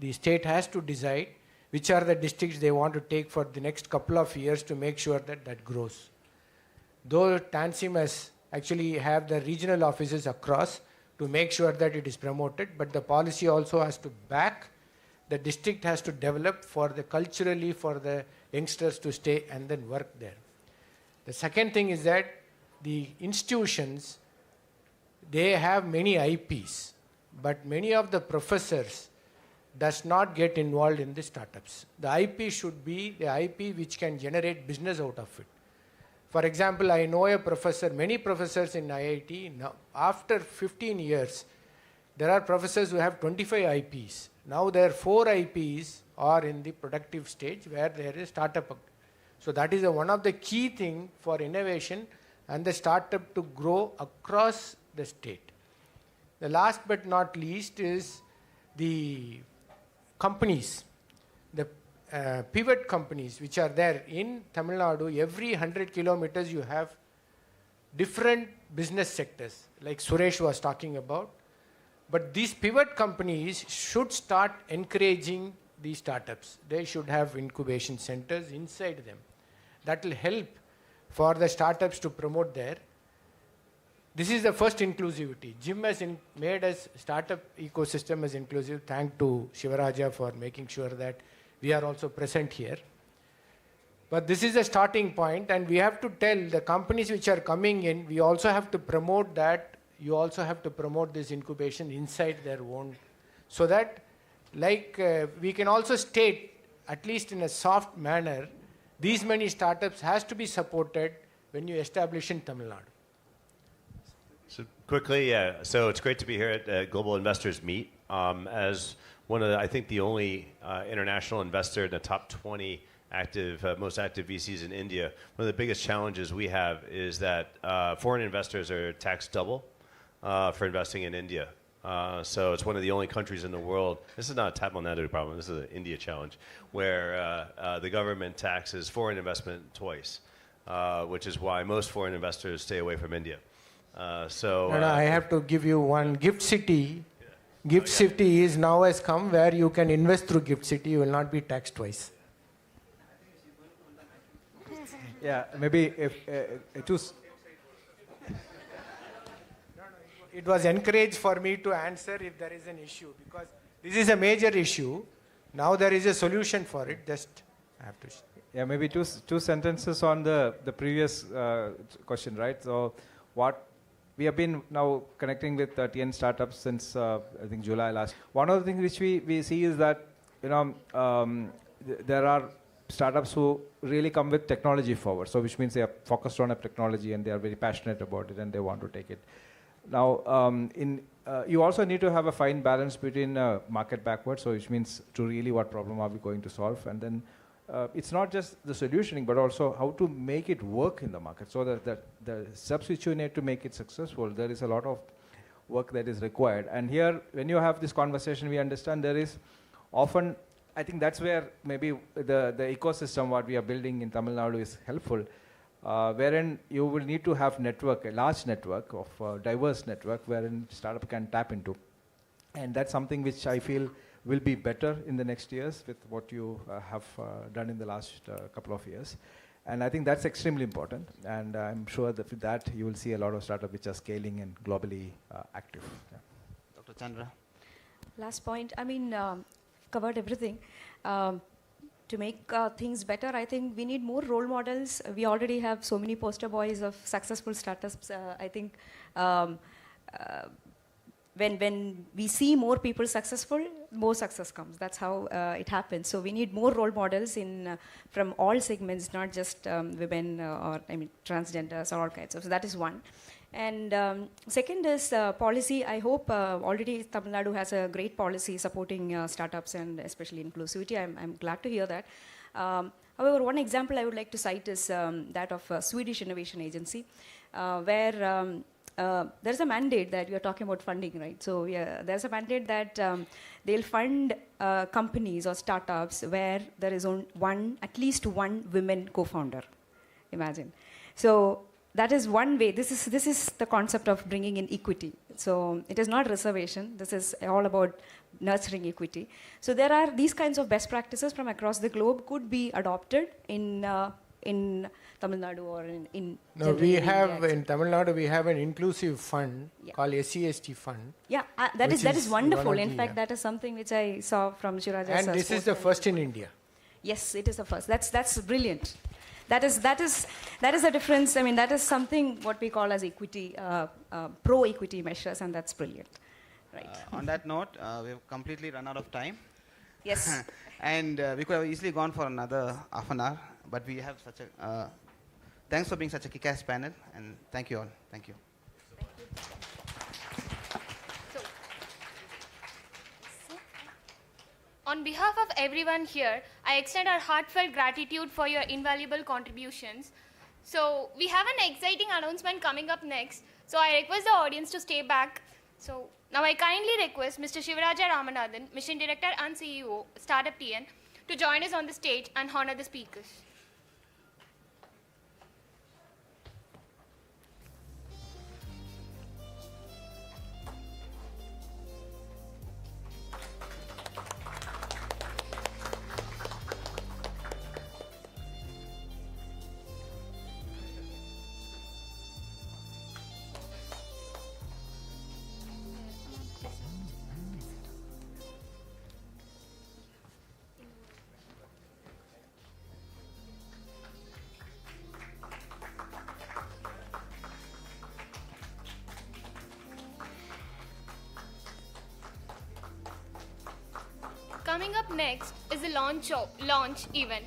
the state has to decide which are the districts they want to take for the next couple of years to make sure that grows. Though Tansim has actually have the regional offices across to make sure that it is promoted, but the policy also has to back. The district has to develop culturally for the youngsters to stay and then work there. The second thing is that the institutions, they have many IPs, but many of the professors does not get involved in the startups. The IP should be the IP which can generate business out of it. For example, I know many professors in IIT, now after 15 years, there are professors who have 25 IPs. Now their 4 IPs are in the productive stage where there is startup. So that is one of the key things for innovation and the startup to grow across the state. The last but not least is the companies, the pivot companies which are there in Tamil Nadu. Every 100 kilometers you have different business sectors like Suresh was talking about. But these pivot companies should start encouraging these startups. They should have incubation centers inside them. That will help for the startups to promote there. This is the first inclusivity. Jim has made us startup ecosystem as inclusive. Thank to Shivaraja for making sure that we are also present here. But this is a starting point, and we have to tell the companies which are coming in, we also have to promote that. You also have to promote this incubation inside their own, so that we can also state, at least in a soft manner, these many startups has to be supported when you establish in Tamil Nadu. So quickly, so it's great to be here at Global Investors Meet. As one of I think the only international investor in the top 20 most active VCs in India, one of the biggest challenges we have is that foreign investors are taxed double for investing in India. So it's one of the only countries in the world, this is not a Tamil Nadu problem, this is an India challenge, where the government taxes foreign investment twice, which is why most foreign investors stay away from India. I have to give you one. Gift City. Gift City is now has come where you can invest through Gift City. You will not be taxed twice. Yeah, maybe if it was encouraged for me to answer if there is an issue, because this is a major issue. Now there is a solution for it. Just I have to. Yeah, maybe two sentences on the previous question, right? So, what we have been now connecting with TN startups since I think July last. One of the things which we see is that there are startups who really come with technology forward. So, which means they are focused on a technology and they are very passionate about it and they want to take it. Now, you also need to have a fine balance between market backwards, so which means to really what problem are we going to solve, and then it's not just the solutioning, but also how to make it work in the market. So that the steps which you need to make it successful, there is a lot of work that is required. And here, when you have this conversation, we understand there is often, I think that's where maybe the ecosystem what we are building in Tamil Nadu is helpful, wherein you will need to have a large network of diverse network wherein startup can tap into. And that's something which I feel will be better in the next years with what you have done in the last couple of years. And I think that's extremely important. And I'm sure that with that, you will see a lot of startups which are scaling and globally active. Yeah. Dr. Chandra. Last point, I mean, covered everything. To make things better, I think we need more role models. We already have so many poster boys of successful startups. I think when we see more people successful, more success comes. That's how it happens. So we need more role models from all segments, not just women or transgenders or all kinds of. So that is one. And second is policy. I hope already Tamil Nadu has a great policy supporting startups and especially inclusivity. I'm glad to hear that. However, one example I would like to cite is that of Swedish Innovation Agency, where there's a mandate that we are talking about funding, right? So yeah, there's a mandate that they'll fund companies or startups where there is at least one women co-founder. Imagine. So that is one way. This is the concept of bringing in equity. So it is not reservation. This is all about nurturing equity. So there are these kinds of best practices from across the globe could be adopted in Tamil Nadu or in No, we have in Tamil Nadu we have an inclusive fund called SCST fund. Yeah, that is wonderful. In fact, that is something which I saw from Shiraja's. And this is the first in India. Yes, it is the first. That's brilliant. That is the difference. I mean, that is something what we call as equity, pro-equity measures, and that's brilliant. Right. On that note, we've completely run out of time. Yes. And we could have easily gone for another half an hour, but we have such a. Thanks for being such a kick-ass panel, and thank you all. Thank you. On behalf of everyone here, I extend our heartfelt gratitude for your invaluable contributions. So we have an exciting announcement coming up next. So I request the audience to stay back. So now I kindly request Mr. Shivaraja Ramanathan, Mission Director and CEO, Startup TN, to join us on the stage and honor the speakers. Coming up next is the launch event.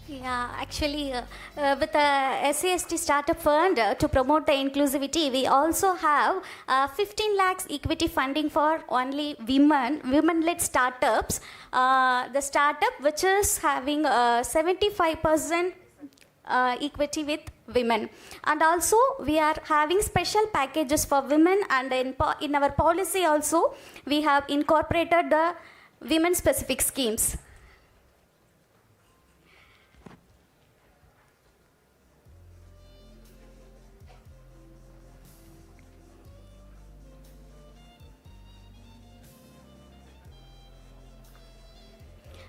Yeah, actually, with the SCST Startup Fund to promote the inclusivity, we also have 15 lakhs equity funding for only women-led startups. The startup which is having 75% equity with women. And also, we are having special packages for women, and in our policy also, we have incorporated the women-specific schemes.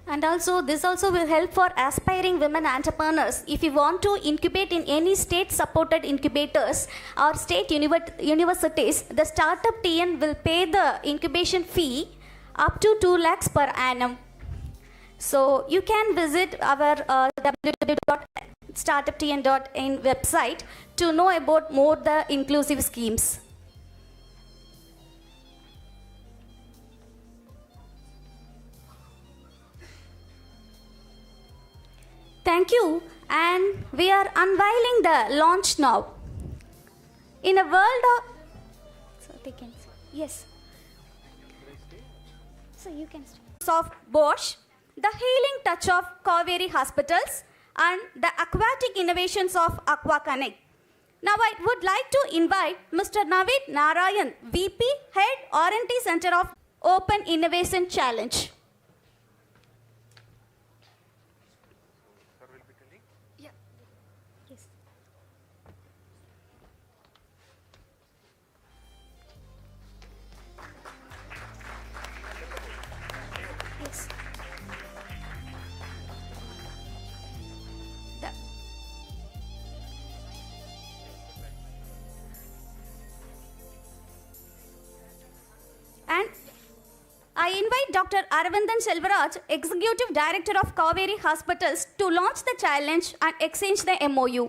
And also, this also will help for aspiring women entrepreneurs. If you want to incubate in any state-supported incubators or state universities, the startup TN will pay the incubation fee up to 2 lakhs per annum. So you can visit our www.startuptn.in website to know about more the inclusive schemes. Thank you, and we are unveiling the launch now. In a world of... So they can... Yes. So you can... Of Bosch, the healing touch of Kaveri Hospitals, and the aquatic innovations of Aqua Connect. Now I would like to invite Mr. Navid Narayan, VP, Head R&D Center of Open Innovation Challenge. And I invite Dr. Aravindan Selvaraj, Executive Director of Kaveri Hospitals, to launch the challenge and exchange the MOU.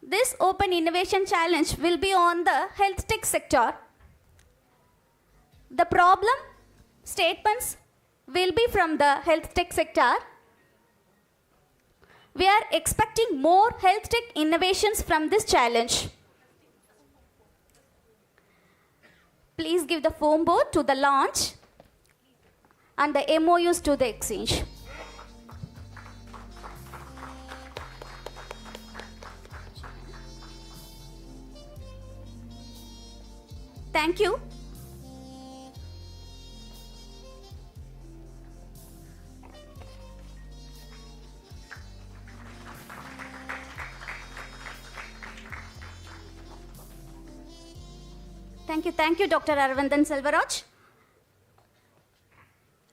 This Open Innovation Challenge will be on the health tech sector. The problem statements will be from the health tech sector. We are expecting more health tech innovations from this challenge. Please give the foam board to the launch and the MOUs to the exchange. Thank you. Thank you, Dr. Aravindan Selvaraj.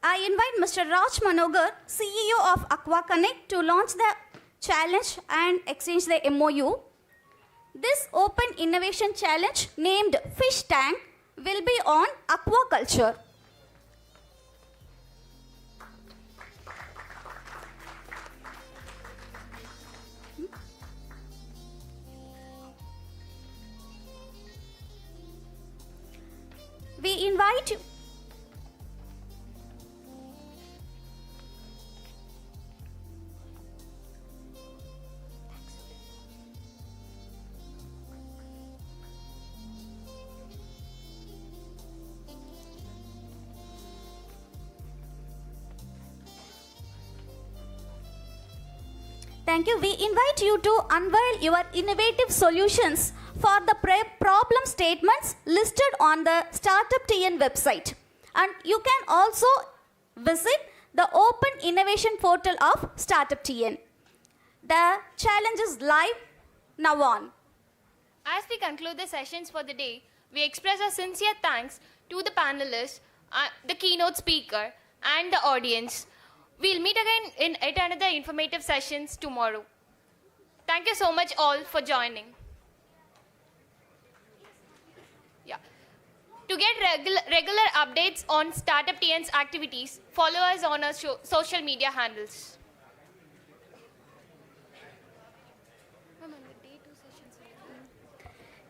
I invite Mr. Raj Manogar, CEO of Aqua Connect, to launch the challenge and exchange the MOU. This Open Innovation Challenge, named Fish Tank, will be on aquaculture. We invite you. Thank you. We invite you to unveil your innovative solutions for the problem statements listed on the Startup TN website. And you can also visit the Open Innovation portal of Startup TN. The challenge is live now on. As we conclude the sessions for the day, we express our sincere thanks to the panelists, the keynote speaker, and the audience. We'll meet again at another informative sessions tomorrow. Thank you so much all for joining. To get regular updates on Startup TN's activities, follow us on our social media handles.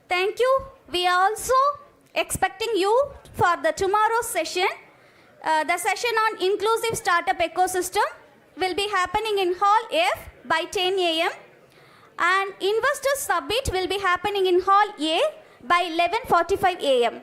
Thank you. We are also expecting you for the tomorrow's session. The session on inclusive startup ecosystem will be happening in Hall F by 10 a.m. and Investors Summit will be happening in Hall A by 11:45 a.m.